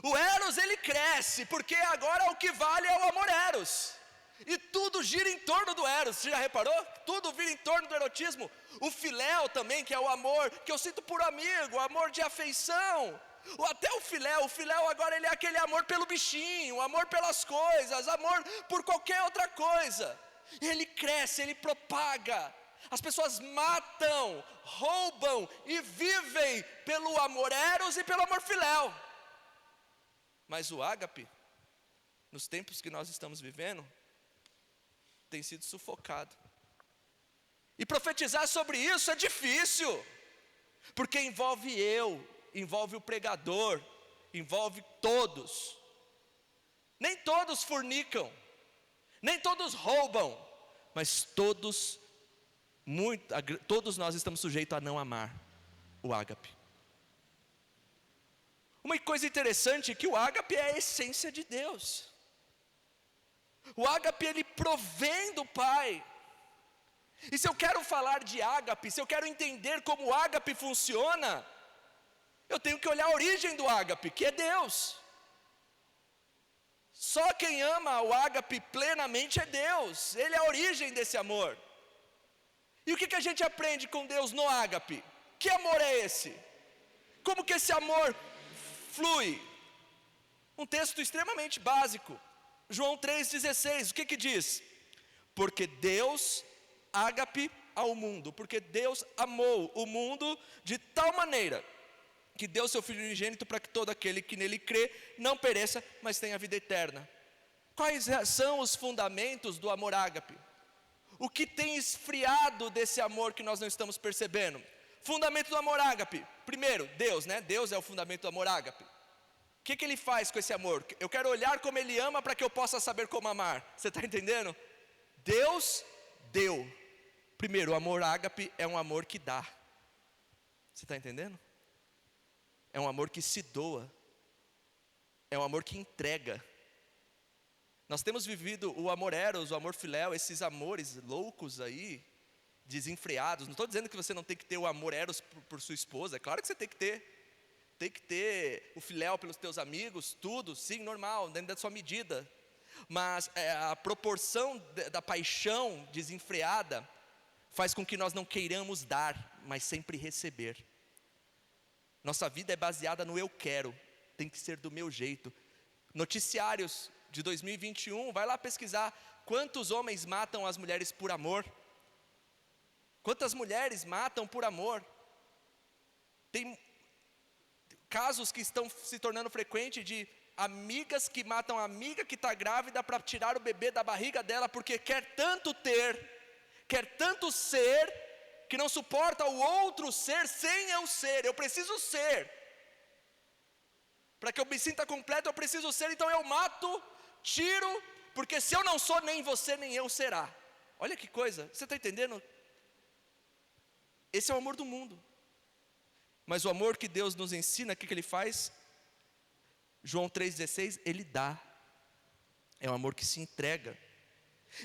O eros, ele cresce, porque agora o que vale é o amor eros. E tudo gira em torno do eros. Você já reparou? Tudo vira em torno do erotismo. O filéu também, que é o amor que eu sinto por amigo, o amor de afeição. Ou até o filéu agora ele é aquele amor pelo bichinho, amor pelas coisas, amor por qualquer outra coisa. Ele cresce, ele propaga. As pessoas matam, roubam e vivem pelo amor eros e pelo amor filéu. Mas o ágape, nos tempos que nós estamos vivendo, tem sido sufocado. E profetizar sobre isso é difícil, porque envolve o pregador, envolve todos. Nem todos fornicam, nem todos roubam, mas todos nós estamos sujeitos a não amar o ágape. Uma coisa interessante é que o ágape é a essência de Deus. O ágape, ele provém do Pai. E se eu quero falar de ágape, se eu quero entender como o ágape funciona, eu tenho que olhar a origem do ágape, que é Deus. Só quem ama o ágape plenamente é Deus. Ele é a origem desse amor. E o que a gente aprende com Deus no ágape? Que amor é esse? Como que esse amor flui? Um texto extremamente básico. João 3,16, o que diz? Porque Deus, ágape ao mundo, porque Deus amou o mundo de tal maneira, que deu seu Filho unigênito para que todo aquele que nele crê, não pereça, mas tenha vida eterna. Quais são os fundamentos do amor ágape? o que tem esfriado desse amor que nós não estamos percebendo? Fundamento do amor ágape. Primeiro, Deus, né? Deus é o fundamento do amor ágape. O que ele faz com esse amor? Eu quero olhar como ele ama para que eu possa saber como amar. Você está entendendo? Deus deu. Primeiro, o amor ágape é um amor que dá. Você está entendendo? É um amor que se doa. É um amor que entrega. Nós temos vivido o amor eros, o amor filéu, esses amores loucos aí, desenfreados. Não estou dizendo que você não tem que ter o amor eros por sua esposa. É claro que você tem que ter. Tem que ter o filéu pelos teus amigos, tudo, sim, normal, dentro da sua medida. Mas a proporção da paixão desenfreada faz com que nós não queiramos dar, mas sempre receber. Nossa vida é baseada no eu quero, tem que ser do meu jeito. Noticiários de 2021, vai lá pesquisar quantos homens matam as mulheres por amor. Quantas mulheres matam por amor? Tem casos que estão se tornando frequentes de amigas que matam a amiga que está grávida para tirar o bebê da barriga dela, porque quer tanto ter, quer tanto ser, que não suporta o outro ser sem eu ser. Eu preciso ser. Para que eu me sinta completo, eu preciso ser, então eu mato, tiro, porque se eu não sou, nem você nem eu será. Olha que coisa, você está entendendo? Esse é o amor do mundo. Mas o amor que Deus nos ensina, o que ele faz? João 3,16, ele dá. É um amor que se entrega.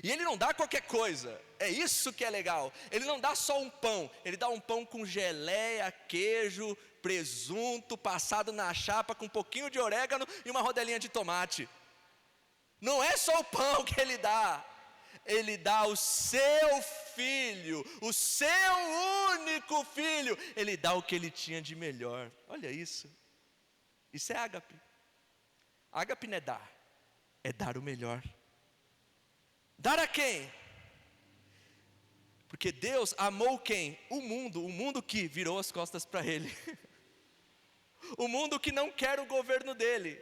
E ele não dá qualquer coisa, é isso que é legal. Ele não dá só um pão, ele dá um pão com geleia, queijo, presunto, passado na chapa com um pouquinho de orégano e uma rodelinha de tomate. Não é só o pão que ele dá o seu filho, o seu único filho. Ele dá o que ele tinha de melhor. Olha isso. Isso é ágape. Ágape não é dar o melhor. Dar a quem? Porque Deus amou quem? O mundo que virou as costas para ele. O mundo que não quer o governo dele.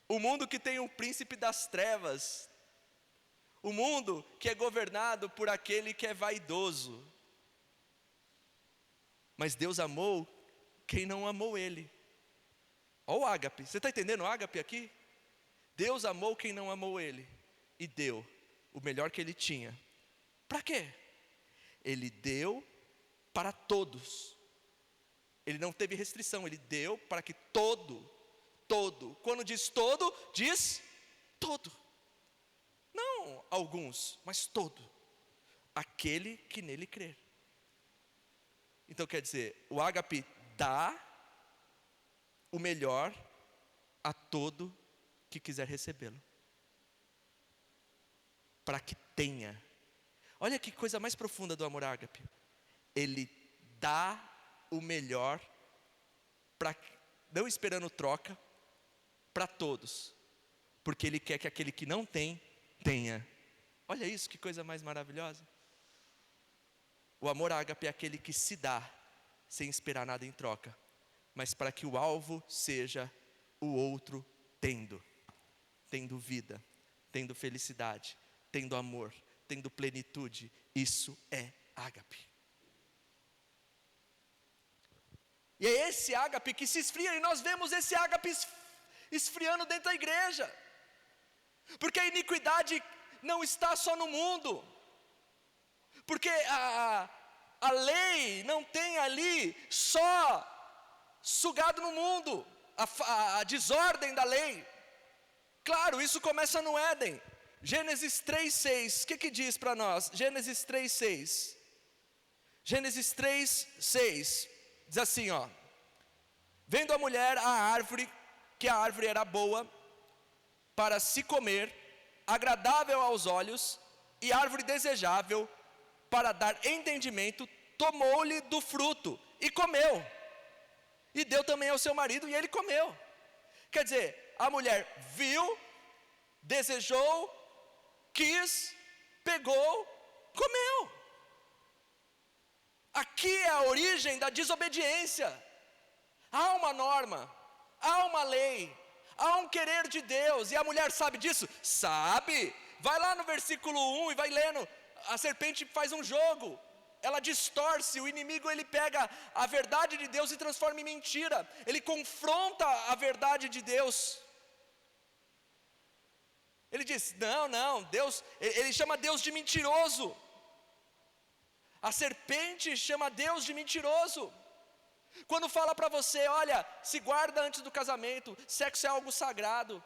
O mundo que tem um príncipe das trevas. O mundo que é governado por aquele que é vaidoso. Mas Deus amou quem não amou ele. Olha o ágape, você está entendendo o ágape aqui? Deus amou quem não amou ele e deu o melhor que ele tinha. Para quê? Ele deu para todos. Ele não teve restrição, ele deu para que todo. Quando diz todo, diz todo. Não alguns, mas todo. Aquele que nele crer. Então quer dizer, o ágape dá o melhor a todo que quiser recebê-lo. Para que tenha. Olha que coisa mais profunda do amor ágape. Ele dá o melhor, não esperando troca, para todos. Porque ele quer que aquele que não tem, tenha. Olha isso, que coisa mais maravilhosa. O amor ágape é aquele que se dá, sem esperar nada em troca. Mas para que o alvo seja o outro tendo vida, tendo felicidade, tendo amor, tendo plenitude. Isso é ágape. E é esse ágape que se esfria, e nós vemos esse ágape esfriando dentro da igreja. Porque a iniquidade não está só no mundo. Porque a lei não tem ali só sugado no mundo, a desordem da lei. Claro, isso começa no Éden. Gênesis 3:6, o que diz para nós? Gênesis 3:6. Gênesis 3:6 diz assim, ó: vendo a mulher a árvore, que a árvore era boa para se comer, agradável aos olhos, e árvore desejável para dar entendimento, tomou-lhe do fruto e comeu. E deu também ao seu marido, e ele comeu. Quer dizer, a mulher viu, desejou, quis, pegou, comeu. Aqui é a origem da desobediência. Há uma norma, há uma lei, há um querer de Deus, e a mulher sabe disso? Sabe. Vai lá no versículo 1 e vai lendo a serpente faz um jogo. Ela distorce, o inimigo ele pega a verdade de Deus e transforma em mentira. Ele confronta a verdade de Deus. Ele diz, não, Deus, ele chama Deus de mentiroso. A serpente chama Deus de mentiroso. Quando fala para você, olha, se guarda antes do casamento, sexo é algo sagrado,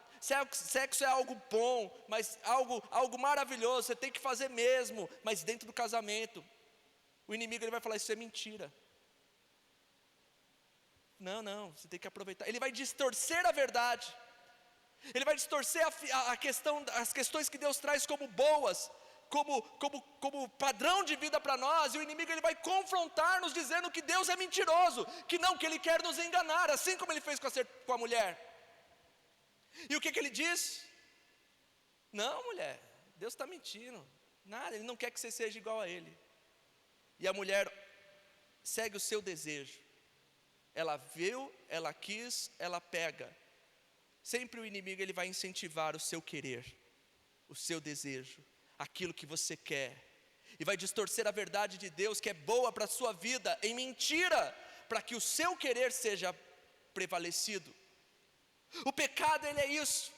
sexo é algo bom, mas algo maravilhoso, você tem que fazer mesmo, mas dentro do casamento. O inimigo ele vai falar, isso é mentira. Não, você tem que aproveitar. Ele vai distorcer a verdade. Ele vai distorcer as questões que Deus traz como boas, como padrão de vida para nós. E o inimigo ele vai confrontar-nos dizendo que Deus é mentiroso, que Ele quer nos enganar, assim como ele fez com a mulher. E o que ele diz? Não, mulher, Deus está mentindo. Nada, Ele não quer que você seja igual a Ele. E a mulher segue o seu desejo. Ela viu, ela quis, ela pega. Sempre o inimigo ele vai incentivar o seu querer, o seu desejo, aquilo que você quer. E vai distorcer a verdade de Deus que é boa para a sua vida em mentira, para que o seu querer seja prevalecido. O pecado ele é isso.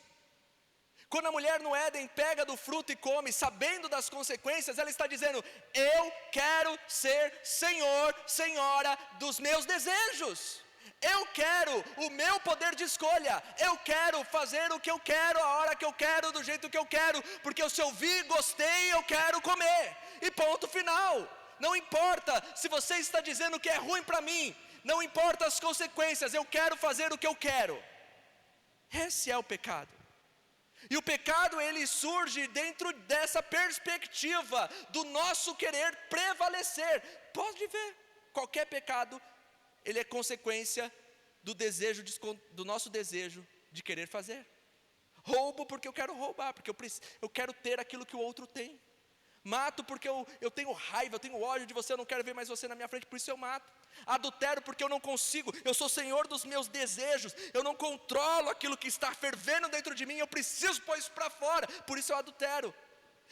Quando a mulher no Éden pega do fruto e come, sabendo das consequências, ela está dizendo, eu quero ser senhor, senhora dos meus desejos. Eu quero o meu poder de escolha. Eu quero fazer o que eu quero, a hora que eu quero, do jeito que eu quero. Porque se eu vi, gostei, eu quero comer. E ponto final. Não importa se você está dizendo que é ruim para mim. Não importa as consequências, eu quero fazer o que eu quero. Esse é o pecado. E o pecado ele surge dentro dessa perspectiva do nosso querer prevalecer. Pode ver, qualquer pecado, ele é consequência do nosso desejo de querer fazer. Roubo porque eu quero roubar, porque eu quero ter aquilo que o outro tem. Mato porque eu tenho raiva, eu tenho ódio de você, eu não quero ver mais você na minha frente, por isso eu mato. Adultero porque eu não consigo, eu sou senhor dos meus desejos, eu não controlo aquilo que está fervendo dentro de mim, eu preciso pôr isso para fora, por isso eu adultero.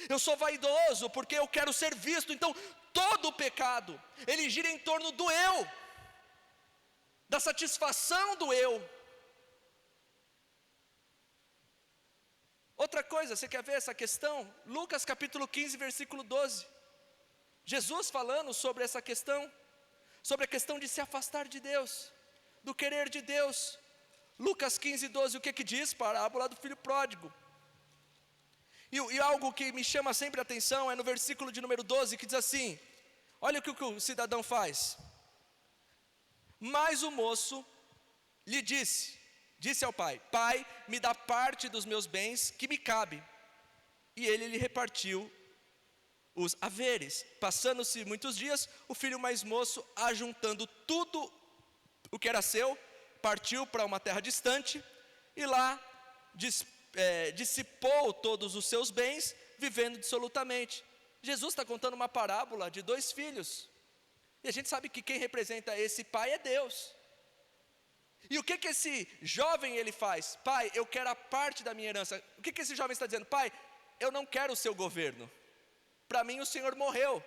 Eu sou vaidoso porque eu quero ser visto. Então todo o pecado, ele gira em torno do eu, da satisfação do eu. Outra coisa, você quer ver essa questão? Lucas capítulo 15, versículo 12. Jesus falando sobre essa questão, sobre a questão de se afastar de Deus, do querer de Deus. Lucas 15, 12, o que diz? Parábola do filho pródigo. E algo que me chama sempre a atenção é no versículo de número 12, que diz assim, olha o que o cidadão faz. Mas o moço lhe disse ao pai, pai, me dá parte dos meus bens que me cabe. E ele lhe repartiu os haveres. Passando-se muitos dias, o filho mais moço, ajuntando tudo o que era seu, partiu para uma terra distante, e lá dissipou todos os seus bens, vivendo dissolutamente. Jesus está contando uma parábola de 2 filhos, e a gente sabe que quem representa esse pai é Deus. E o que esse jovem ele faz? Pai, eu quero a parte da minha herança. O que esse jovem está dizendo? Pai, eu não quero o seu governo. Para mim o Senhor morreu.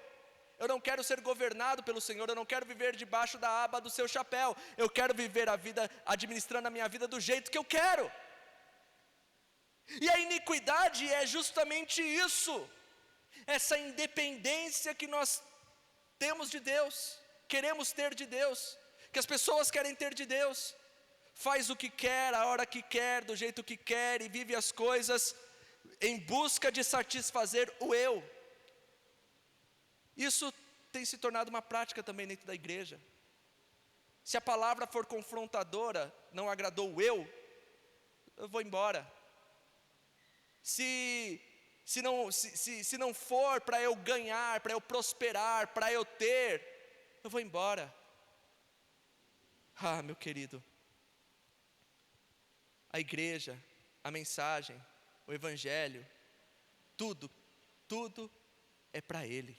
Eu não quero ser governado pelo Senhor. Eu não quero viver debaixo da aba do seu chapéu. Eu quero viver a vida, administrando a minha vida do jeito que eu quero. E a iniquidade é justamente isso. Essa independência que nós temos de Deus. Queremos ter de Deus. Que as pessoas querem ter de Deus. Faz o que quer, a hora que quer, do jeito que quer, e vive as coisas em busca de satisfazer o eu. Isso tem se tornado uma prática também dentro da igreja. Se a palavra for confrontadora, não agradou o eu vou embora. Se não for para eu ganhar, para eu prosperar, para eu ter, eu vou embora. Ah, meu querido, a igreja, a mensagem, o evangelho, tudo é para Ele,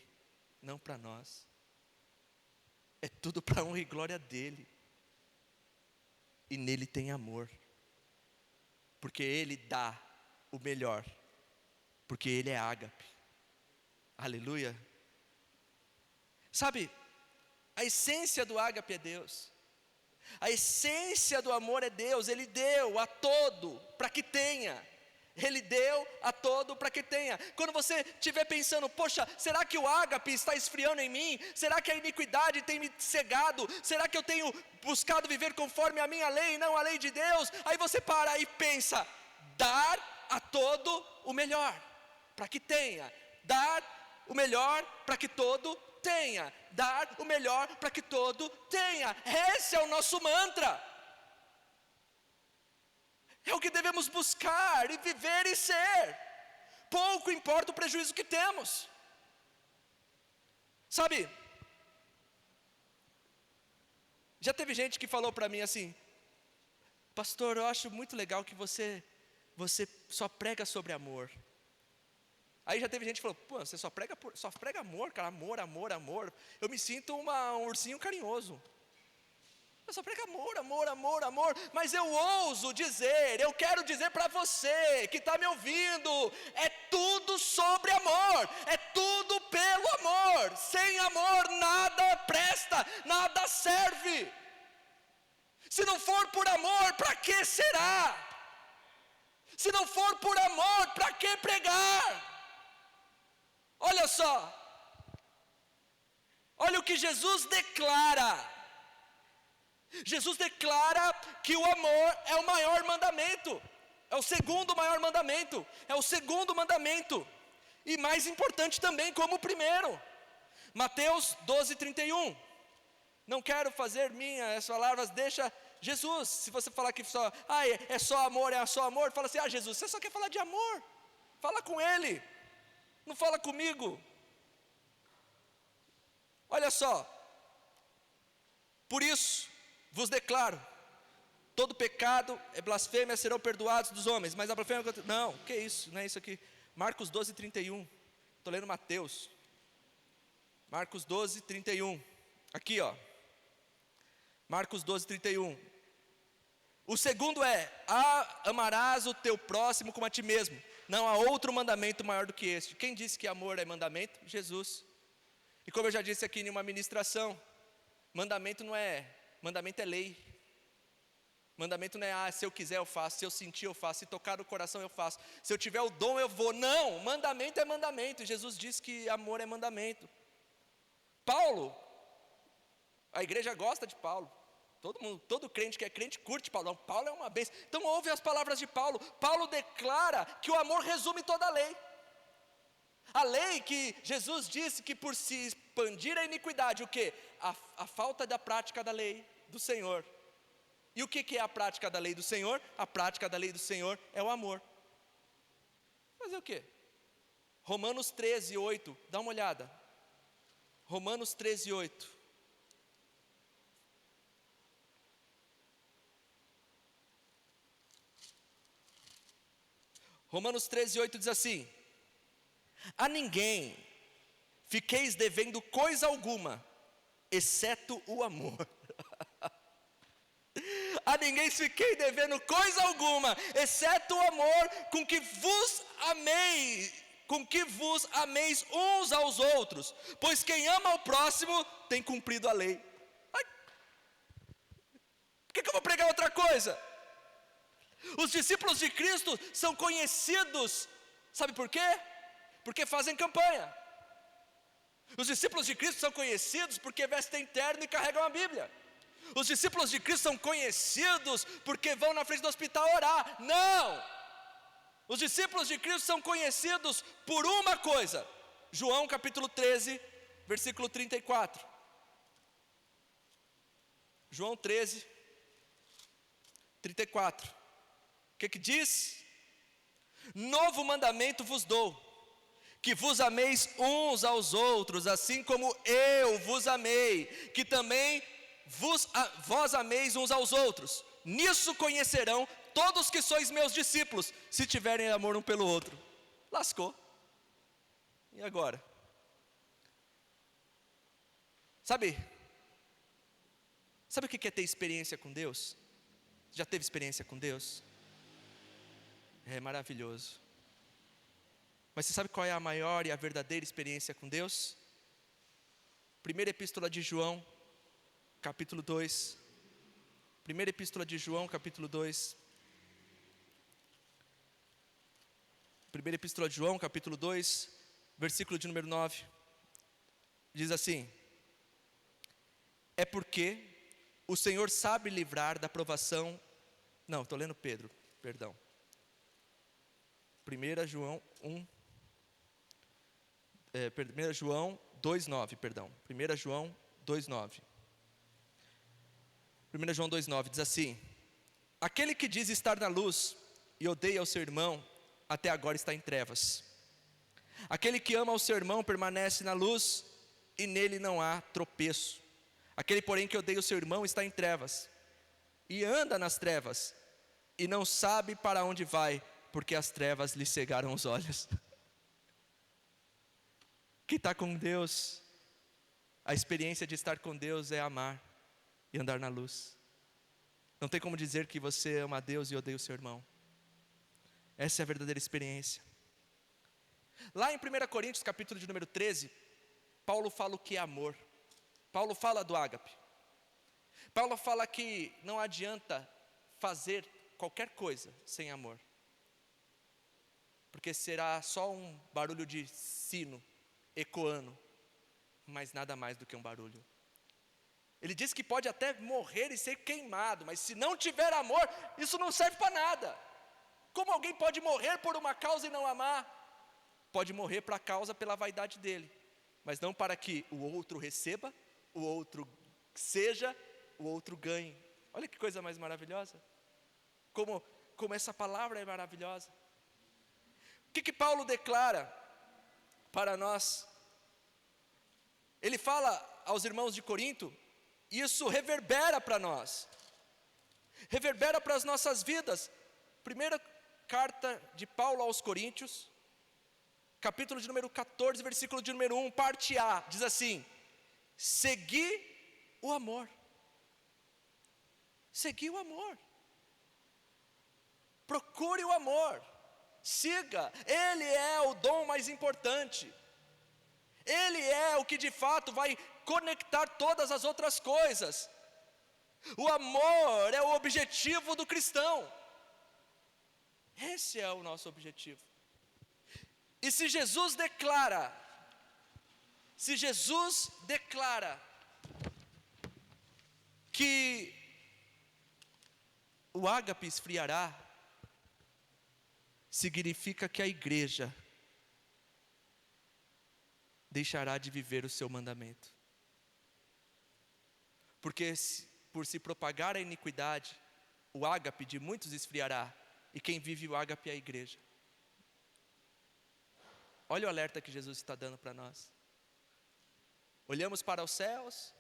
não para nós. É tudo para a honra e glória dEle. E nele tem amor. Porque Ele dá o melhor. Porque Ele é ágape. Aleluia. Sabe, a essência do ágape é Deus. A essência do amor é Deus. Ele deu a todo para que tenha. Ele deu a todo para que tenha. Quando você estiver pensando, poxa, será que o ágape está esfriando em mim? Será que a iniquidade tem me cegado? Será que eu tenho buscado viver conforme a minha lei e não a lei de Deus? Aí você para e pensa, dar a todo o melhor, para que tenha. Dar o melhor para que todo tenha. Dar o melhor para que todo tenha. Esse é o nosso mantra. É o que devemos buscar e viver e ser. Pouco importa o prejuízo que temos. Sabe, já teve gente que falou para mim assim, pastor, eu acho muito legal que você só prega sobre amor. Aí já teve gente que falou, pô, você só prega amor, cara, amor, amor, amor. Eu me sinto um ursinho carinhoso. Eu só prego amor, amor, amor, amor. Mas eu ouso dizer, eu quero dizer para você que está me ouvindo, é tudo sobre amor, é tudo pelo amor. Sem amor nada presta, nada serve. Se não for por amor, para que será? Se não for por amor, para que pregar? Olha só, olha o que Jesus declara. Jesus declara que o amor é o maior mandamento, é o segundo maior mandamento, é o segundo mandamento, e mais importante também como o primeiro. Mateus 12:31, não quero fazer minhas palavras, deixa Jesus. Se você falar que só, é só amor, fala assim, Jesus, você só quer falar de amor, fala com Ele, não fala comigo. Olha só, por isso vos declaro, todo pecado é blasfêmia, serão perdoados dos homens, mas a blasfêmia, não, que isso, não é isso aqui. Marcos 12:31, estou lendo Mateus, Marcos 12:31, aqui ó, Marcos 12:31, o segundo é, amarás o teu próximo como a ti mesmo, não há outro mandamento maior do que este. Quem disse que amor é mandamento? Jesus. E como eu já disse aqui em uma ministração, mandamento é lei. Mandamento não é, se eu quiser eu faço, se eu sentir eu faço, se tocar no coração eu faço, se eu tiver o dom eu vou. Não, mandamento é mandamento. Jesus disse que amor é mandamento. Paulo, a igreja gosta de Paulo. Todo crente que é crente curte Paulo. Não, Paulo é uma bênção. Então ouve as palavras de Paulo. Paulo declara que o amor resume toda a lei. A lei que Jesus disse que por se expandir a iniquidade, o que? A falta da prática da lei do Senhor. E o que é a prática da lei do Senhor? A prática da lei do Senhor é o amor. Fazer o quê? Romanos 13:8, dá uma olhada. Romanos 13:8. Romanos 13:8 diz assim: a ninguém fiqueis devendo coisa alguma, exceto o amor. A ninguém fiquei devendo coisa alguma, exceto o amor com que vos ameis uns aos outros, pois quem ama ao próximo tem cumprido a lei. Por que eu vou pregar outra coisa? Os discípulos de Cristo são conhecidos, sabe por quê? Porque fazem campanha. Os discípulos de Cristo são conhecidos porque vestem terno e carregam a Bíblia. Os discípulos de Cristo são conhecidos porque vão na frente do hospital orar. Não! Os discípulos de Cristo são conhecidos por uma coisa. João capítulo 13, versículo 34. João 13, 34. O que diz? Novo mandamento vos dou, que vos ameis uns aos outros, assim como eu vos amei, que também vós ameis uns aos outros. Nisso conhecerão todos que sois meus discípulos, se tiverem amor um pelo outro. Lascou. E agora? Sabe o que é ter experiência com Deus? Já teve experiência com Deus? É maravilhoso. Mas você sabe qual é a maior e a verdadeira experiência com Deus? Primeira Epístola de João, capítulo 2. Primeira Epístola de João, capítulo 2. Primeira Epístola de João, capítulo 2, versículo de número 9. Diz assim: é porque o Senhor sabe livrar da provação. Não, estou lendo Pedro, perdão. 1 João 1. 1 João 2,9, perdão. 1 João 2,9. 1 João 2,9 diz assim: aquele que diz estar na luz e odeia o seu irmão, até agora está em trevas. Aquele que ama o seu irmão permanece na luz, e nele não há tropeço. Aquele, porém, que odeia o seu irmão está em trevas, e anda nas trevas, e não sabe para onde vai, porque as trevas lhe cegaram os olhos. Quem está com Deus, a experiência de estar com Deus é amar e andar na luz. Não tem como dizer que você ama a Deus e odeia o seu irmão. Essa é a verdadeira experiência. Lá em 1 Coríntios, capítulo de número 13, Paulo fala o que é amor. Paulo fala do ágape. Paulo fala que não adianta fazer qualquer coisa sem amor, porque será só um barulho de sino ecoando, mas nada mais do que um barulho. Ele diz que pode até morrer e ser queimado, mas se não tiver amor, isso não serve para nada. Como alguém pode morrer por uma causa e não amar? Pode morrer para a causa pela vaidade dele, mas não para que o outro receba, o outro seja, o outro ganhe. Olha que coisa mais maravilhosa. Como essa palavra é maravilhosa. O que Paulo declara para nós? Ele fala aos irmãos de Corinto, e isso reverbera para nós, reverbera para as nossas vidas. Primeira carta de Paulo aos Coríntios, capítulo de número 14, versículo de número 1, parte A, diz assim: segui o amor. Segui o amor. Procure o amor. Siga. Ele é o dom mais importante. Ele é o que de fato vai conectar todas as outras coisas. O amor é o objetivo do cristão. Esse é o nosso objetivo. E se Jesus declara que o ágape esfriará, significa que a igreja deixará de viver o seu mandamento. Porque por se propagar a iniquidade, o ágape de muitos esfriará, e quem vive o ágape é a igreja. Olha o alerta que Jesus está dando para nós. Olhamos para os céus,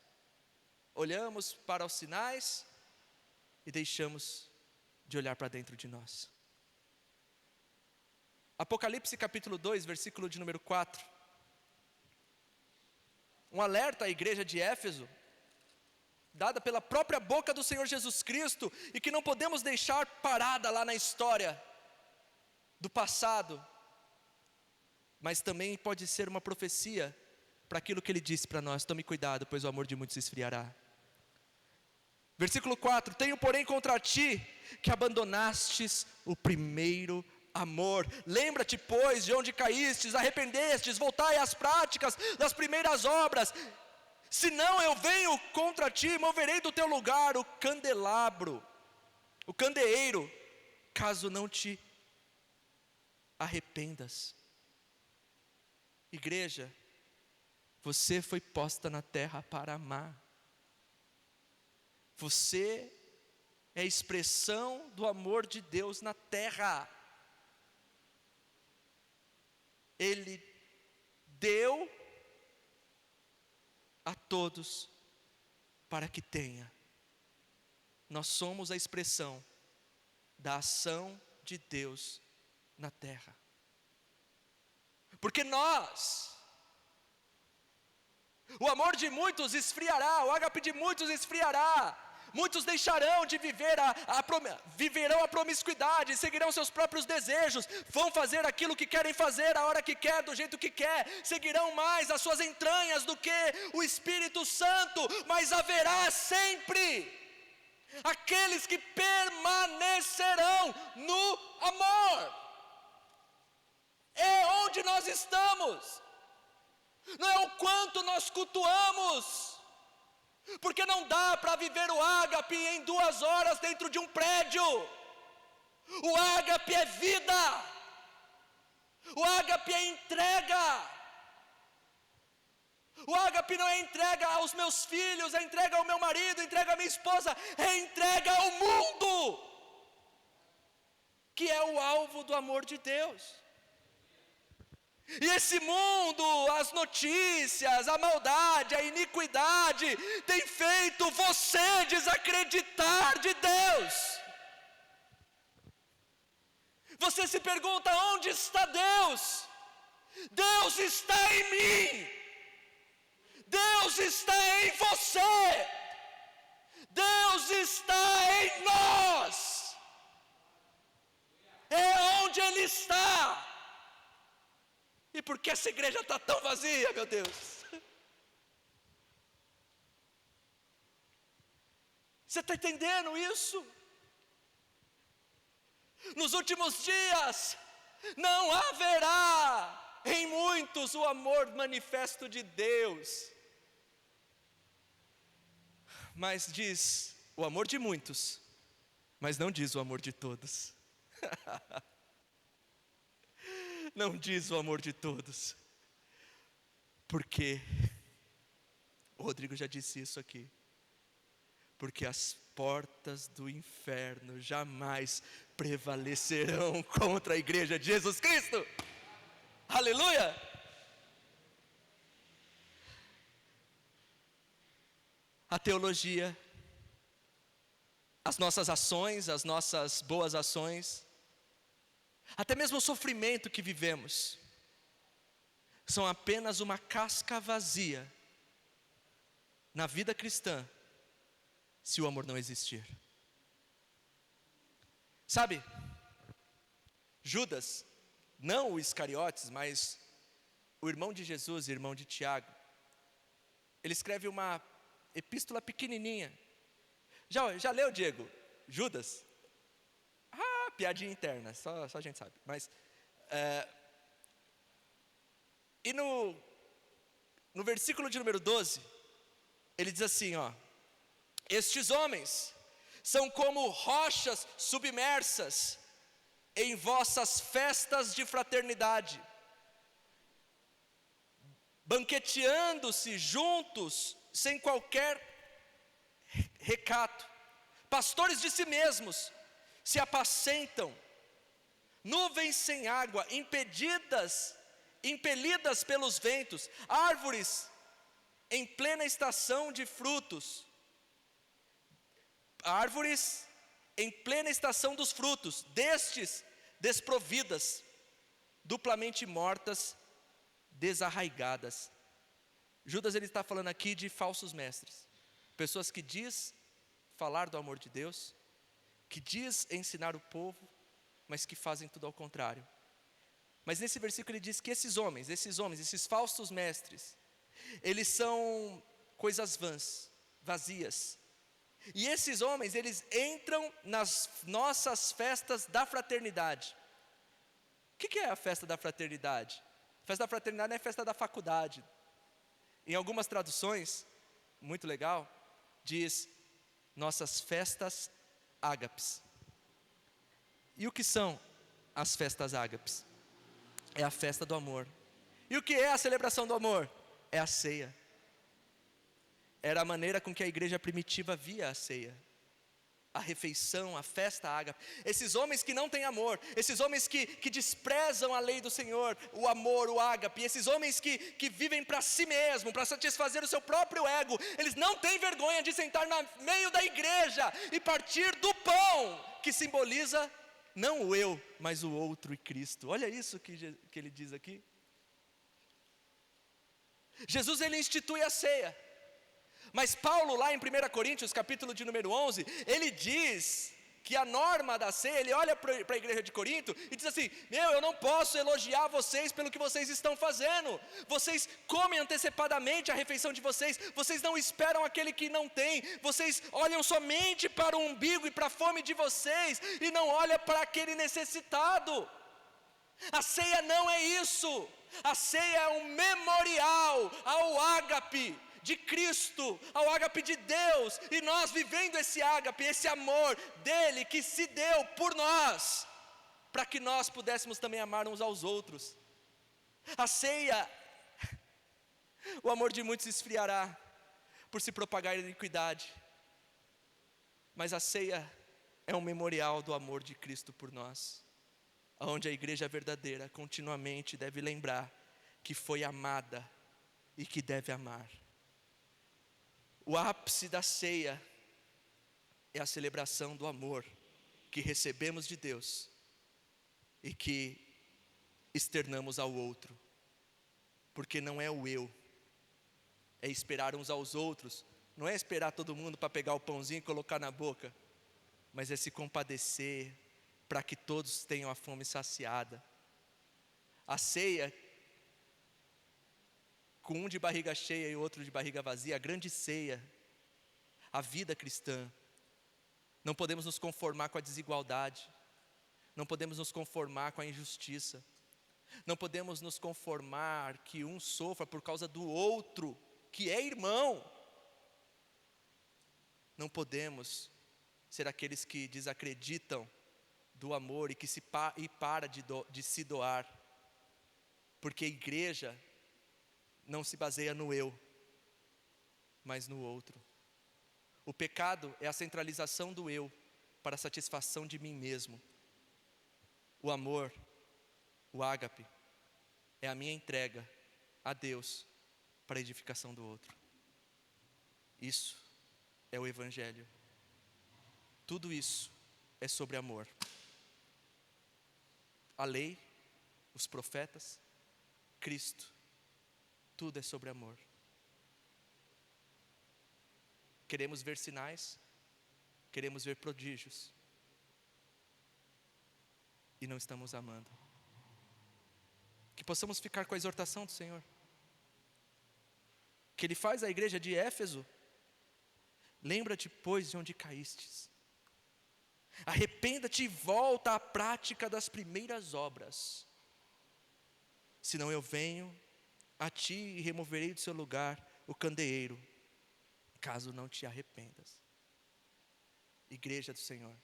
olhamos para os sinais, e deixamos de olhar para dentro de nós. Apocalipse capítulo 2, versículo de número 4. Um alerta à igreja de Éfeso, dada pela própria boca do Senhor Jesus Cristo, e que não podemos deixar parada lá na história do passado, mas também pode ser uma profecia para aquilo que Ele disse para nós: tome cuidado, pois o amor de muitos se esfriará. Versículo 4: tenho porém contra ti que abandonastes o primeiro amor. Lembra-te, pois, de onde caístes, arrependestes, voltai às práticas das primeiras obras. Senão eu venho contra ti, moverei do teu lugar o candelabro, o candeeiro, caso não te arrependas. Igreja, você foi posta na terra para amar. Você é a expressão do amor de Deus na terra. Ele deu a todos para que tenha. Nós somos a expressão da ação de Deus na terra. Porque o amor de muitos esfriará, o ágape de muitos esfriará, Muitos deixarão de viverão a promiscuidade, seguirão seus próprios desejos, vão fazer aquilo que querem fazer, a hora que quer, do jeito que quer, seguirão mais as suas entranhas do que o Espírito Santo, mas haverá sempre aqueles que permanecerão no amor. É onde nós estamos, não é o quanto nós cultuamos, porque não dá para viver o ágape em 2 horas dentro de um prédio. O ágape é vida, o ágape é entrega. O ágape não é entrega aos meus filhos, é entrega ao meu marido, é entrega à minha esposa, é entrega ao mundo, que é o alvo do amor de Deus. E esse mundo, as notícias, a maldade, a iniquidade, tem feito você desacreditar de Deus. Você se pergunta: onde está Deus? Deus está em mim, Deus está em você, Deus está em nós, é onde Ele está. E por que essa igreja está tão vazia, meu Deus? Você está entendendo isso? Nos últimos dias, não haverá em muitos o amor manifesto de Deus, mas diz o amor de muitos, mas não diz o amor de todos. Não diz o amor de todos, porque o Rodrigo já disse isso aqui, porque as portas do inferno jamais prevalecerão contra a igreja de Jesus Cristo. Aleluia! A teologia, as nossas ações, as nossas boas ações, até mesmo o sofrimento que vivemos, são apenas uma casca vazia na vida cristã, se o amor não existir. Sabe, Judas, não o Iscariotes, mas o irmão de Jesus, irmão de Tiago, ele escreve uma epístola pequenininha. Já leu, Diego? Judas? Piadinha interna, só a gente sabe. Mas, e no versículo de número 12, ele diz assim, ó: estes homens são como rochas submersas em vossas festas de fraternidade, banqueteando-se juntos sem qualquer recato, pastores de si mesmos, se apacentam, nuvens sem água, impelidas pelos ventos, árvores em plena estação de frutos, árvores em plena estação dos frutos, destes desprovidas, duplamente mortas, desarraigadas. Judas, ele está falando aqui de falsos mestres, pessoas que diz falar do amor de Deus, que diz ensinar o povo, mas que fazem tudo ao contrário. Mas nesse versículo ele diz que esses homens, esses falsos mestres, eles são coisas vãs, vazias. E esses homens, eles entram nas nossas festas da fraternidade. O que é a festa da fraternidade? A festa da fraternidade não é a festa da faculdade. Em algumas traduções, muito legal, diz nossas festas ágapes. E o que são as festas ágapes? É a festa do amor. E o que é a celebração do amor? É a ceia. Era a maneira com que a igreja primitiva via a ceia, a refeição, a festa ágape. Esses homens que não têm amor, esses homens que desprezam a lei do Senhor, o amor, o ágape, esses homens que vivem para si mesmo, para satisfazer o seu próprio ego, eles não têm vergonha de sentar no meio da igreja e partir do pão, que simboliza não o eu, mas o outro e Cristo. Olha isso que ele diz aqui. Jesus, ele institui a ceia, Mas Paulo, lá em 1 Coríntios, capítulo de número 11, ele diz que a norma da ceia, ele olha para a igreja de Corinto e diz assim: eu não posso elogiar vocês pelo que vocês estão fazendo. Vocês comem antecipadamente a refeição de vocês, vocês não esperam aquele que não tem, vocês olham somente para o umbigo e para a fome de vocês, e não olham para aquele necessitado. A ceia não é isso. A ceia é um memorial ao ágape de Cristo, ao ágape de Deus, e nós vivendo esse ágape, esse amor dele que se deu por nós, para que nós pudéssemos também amar uns aos outros. A ceia, o amor de muitos esfriará por se propagar a iniquidade, mas a ceia é um memorial do amor de Cristo por nós, onde a igreja verdadeira continuamente deve lembrar que foi amada e que deve amar. O ápice da ceia é a celebração do amor que recebemos de Deus e que externamos ao outro, porque não é o eu, é esperar uns aos outros, não é esperar todo mundo para pegar o pãozinho e colocar na boca, mas é se compadecer para que todos tenham a fome saciada. A ceia, com um de barriga cheia e outro de barriga vazia, a grande ceia, a vida cristã. Não podemos nos conformar com a desigualdade, não podemos nos conformar com a injustiça, não podemos nos conformar que um sofra por causa do outro, que é irmão. Não podemos ser aqueles que desacreditam do amor e que para de se doar, porque a igreja não se baseia no eu, mas no outro. O pecado é a centralização do eu para a satisfação de mim mesmo. O amor, o ágape, é a minha entrega a Deus para a edificação do outro. Isso é o Evangelho. Tudo isso é sobre amor. A lei, os profetas, Cristo, tudo é sobre amor. Queremos ver sinais, queremos ver prodígios, e não estamos amando. Que possamos ficar com a exortação do Senhor, que Ele faz à igreja de Éfeso: lembra-te, pois, de onde caístes, arrependa-te e volta à prática das primeiras obras, senão eu venho a ti e removerei do seu lugar o candeeiro, caso não te arrependas. Igreja do Senhor,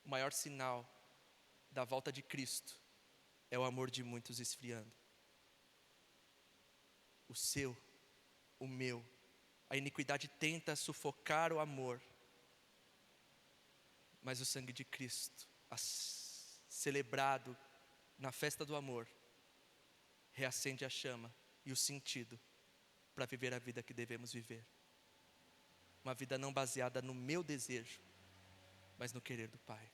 o maior sinal da volta de Cristo é o amor de muitos esfriando. O seu, o meu, a iniquidade tenta sufocar o amor, mas o sangue de Cristo, celebrado na festa do amor, reacende a chama e o sentido para viver a vida que devemos viver. Uma vida não baseada no meu desejo, mas no querer do Pai.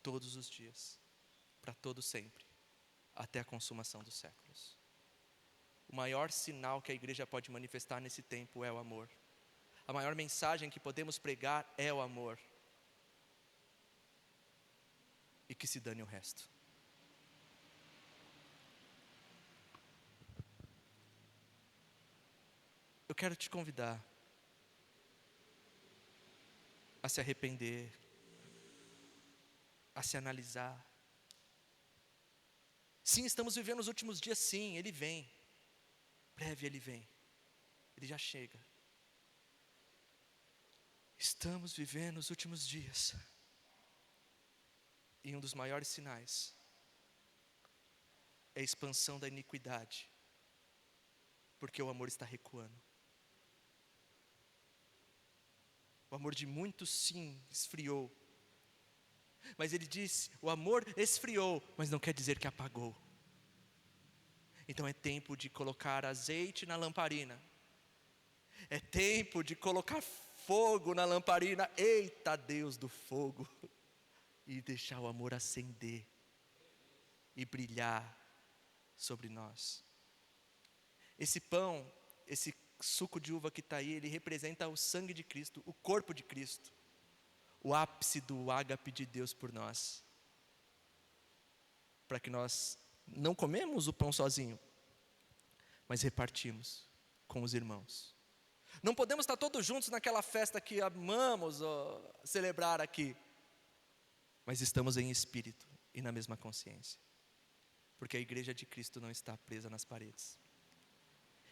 Todos os dias, para todo sempre, até a consumação dos séculos. O maior sinal que a igreja pode manifestar nesse tempo é o amor. A maior mensagem que podemos pregar é o amor. E que se dane o resto. Eu quero te convidar a se arrepender, a se analisar. Sim, estamos vivendo os últimos dias, sim, Ele vem. Breve Ele vem, Ele já chega. Estamos vivendo os últimos dias. E um dos maiores sinais é a expansão da iniquidade, porque o amor está recuando. O amor de muitos, sim, esfriou. Mas ele disse, o amor esfriou, mas não quer dizer que apagou. Então é tempo de colocar azeite na lamparina. É tempo de colocar fogo na lamparina. Eita Deus do fogo. E deixar o amor acender e brilhar sobre nós. Esse pão, esse suco de uva que está aí, ele representa o sangue de Cristo, o corpo de Cristo, o ápice do ágape de Deus por nós, para que nós não comemos o pão sozinho, mas repartimos com os irmãos. Não podemos estar todos juntos naquela festa que amamos celebrar aqui, mas estamos em espírito e na mesma consciência, porque a igreja de Cristo não está presa nas paredes.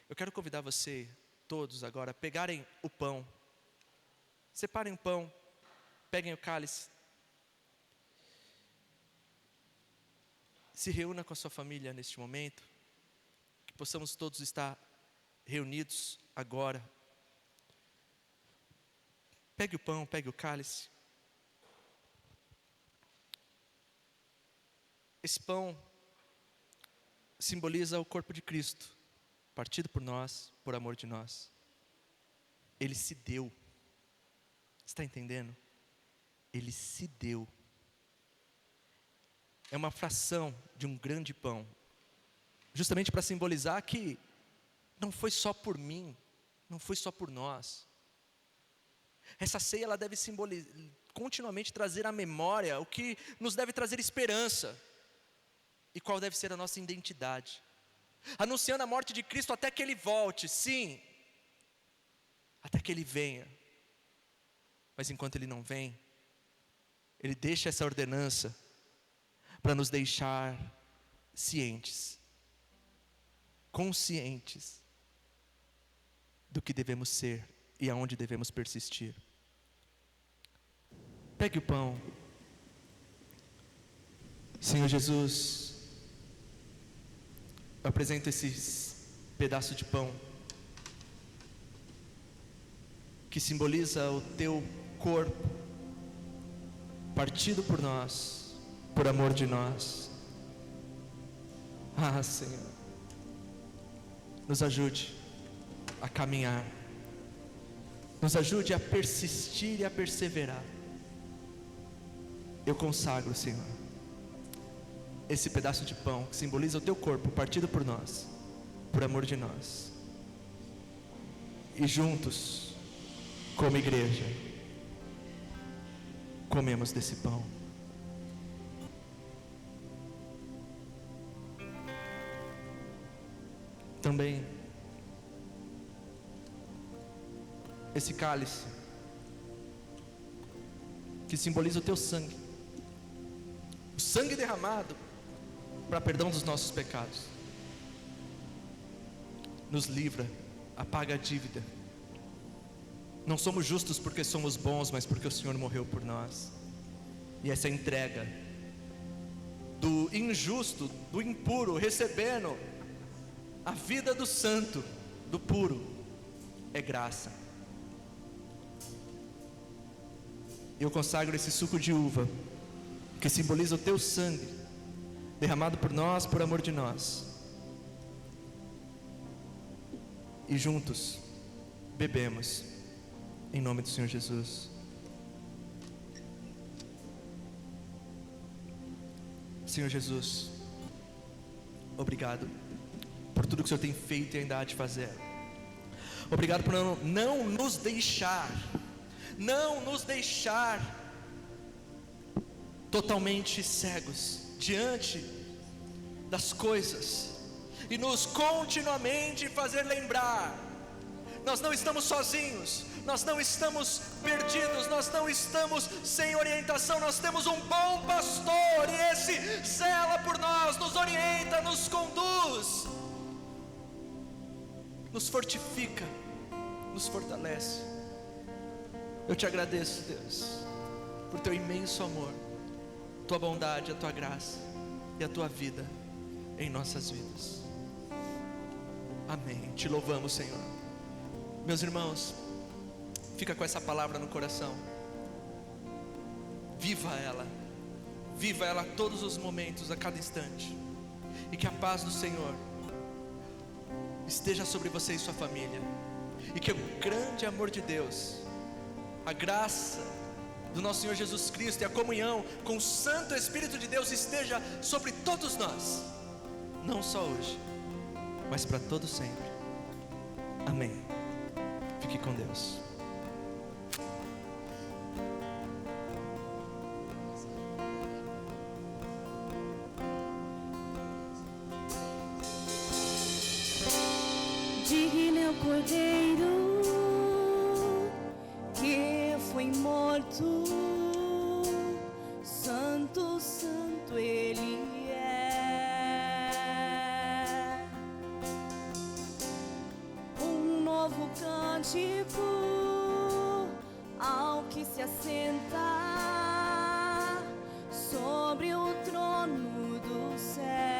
Eu quero convidar você, todos agora, a pegarem o pão, separem o pão, peguem o cálice, se reúna com a sua família neste momento, que possamos todos estar reunidos agora. Pegue o pão, pegue o cálice. Esse pão simboliza o corpo de Cristo, partido por nós, por amor de nós. Ele se deu. Está entendendo? Ele se deu. É uma fração de um grande pão, justamente para simbolizar que não foi só por mim, não foi só por nós. Essa ceia, ela deve continuamente trazer à memória o que nos deve trazer esperança, e qual deve ser a nossa identidade, anunciando a morte de Cristo até que Ele volte, sim, até que Ele venha. Mas enquanto Ele não vem, Ele deixa essa ordenança para nos deixar cientes, conscientes do que devemos ser e aonde devemos persistir. Pegue o pão. Senhor Jesus, eu apresento esse pedaço de pão que simboliza o teu corpo partido por nós, por amor de nós. Ah, Senhor, nos ajude a caminhar, nos ajude a persistir e a perseverar. Eu consagro, Senhor, esse pedaço de pão que simboliza o teu corpo partido por nós, por amor de nós. E juntos, como igreja, comemos desse pão. Também esse cálice que simboliza o teu sangue, o sangue derramado para perdão dos nossos pecados, nos livra, apaga a dívida. Não somos justos porque somos bons, mas porque o Senhor morreu por nós. E essa entrega do injusto, do impuro, recebendo a vida do santo, do puro, é graça. Eu consagro esse suco de uva, que simboliza o teu sangue, derramado por nós, por amor de nós. E juntos, bebemos, em nome do Senhor Jesus. Senhor Jesus, obrigado por tudo que o Senhor tem feito e ainda há de fazer. Obrigado por não nos deixar totalmente cegos diante das coisas, e nos continuamente fazer lembrar: nós não estamos sozinhos, nós não estamos perdidos, nós não estamos sem orientação, nós temos um bom pastor, e esse zela por nós, nos orienta, nos conduz, nos fortifica, nos fortalece. Eu te agradeço, Deus, por teu imenso amor, tua bondade, a tua graça e a tua vida em nossas vidas. Amém. Te louvamos, Senhor. Meus irmãos, fica com essa palavra no coração. Viva ela a todos os momentos, a cada instante, e que a paz do Senhor esteja sobre você e sua família, e que o grande amor de Deus, a graça do nosso Senhor Jesus Cristo e a comunhão com o Santo Espírito de Deus esteja sobre todos nós, não só hoje, mas para todo sempre. Amém. Fique com Deus. Digno é o Cordeiro que foi morto, santo, santo Ele é. Um novo cântico ao que se assenta sobre o trono do céu.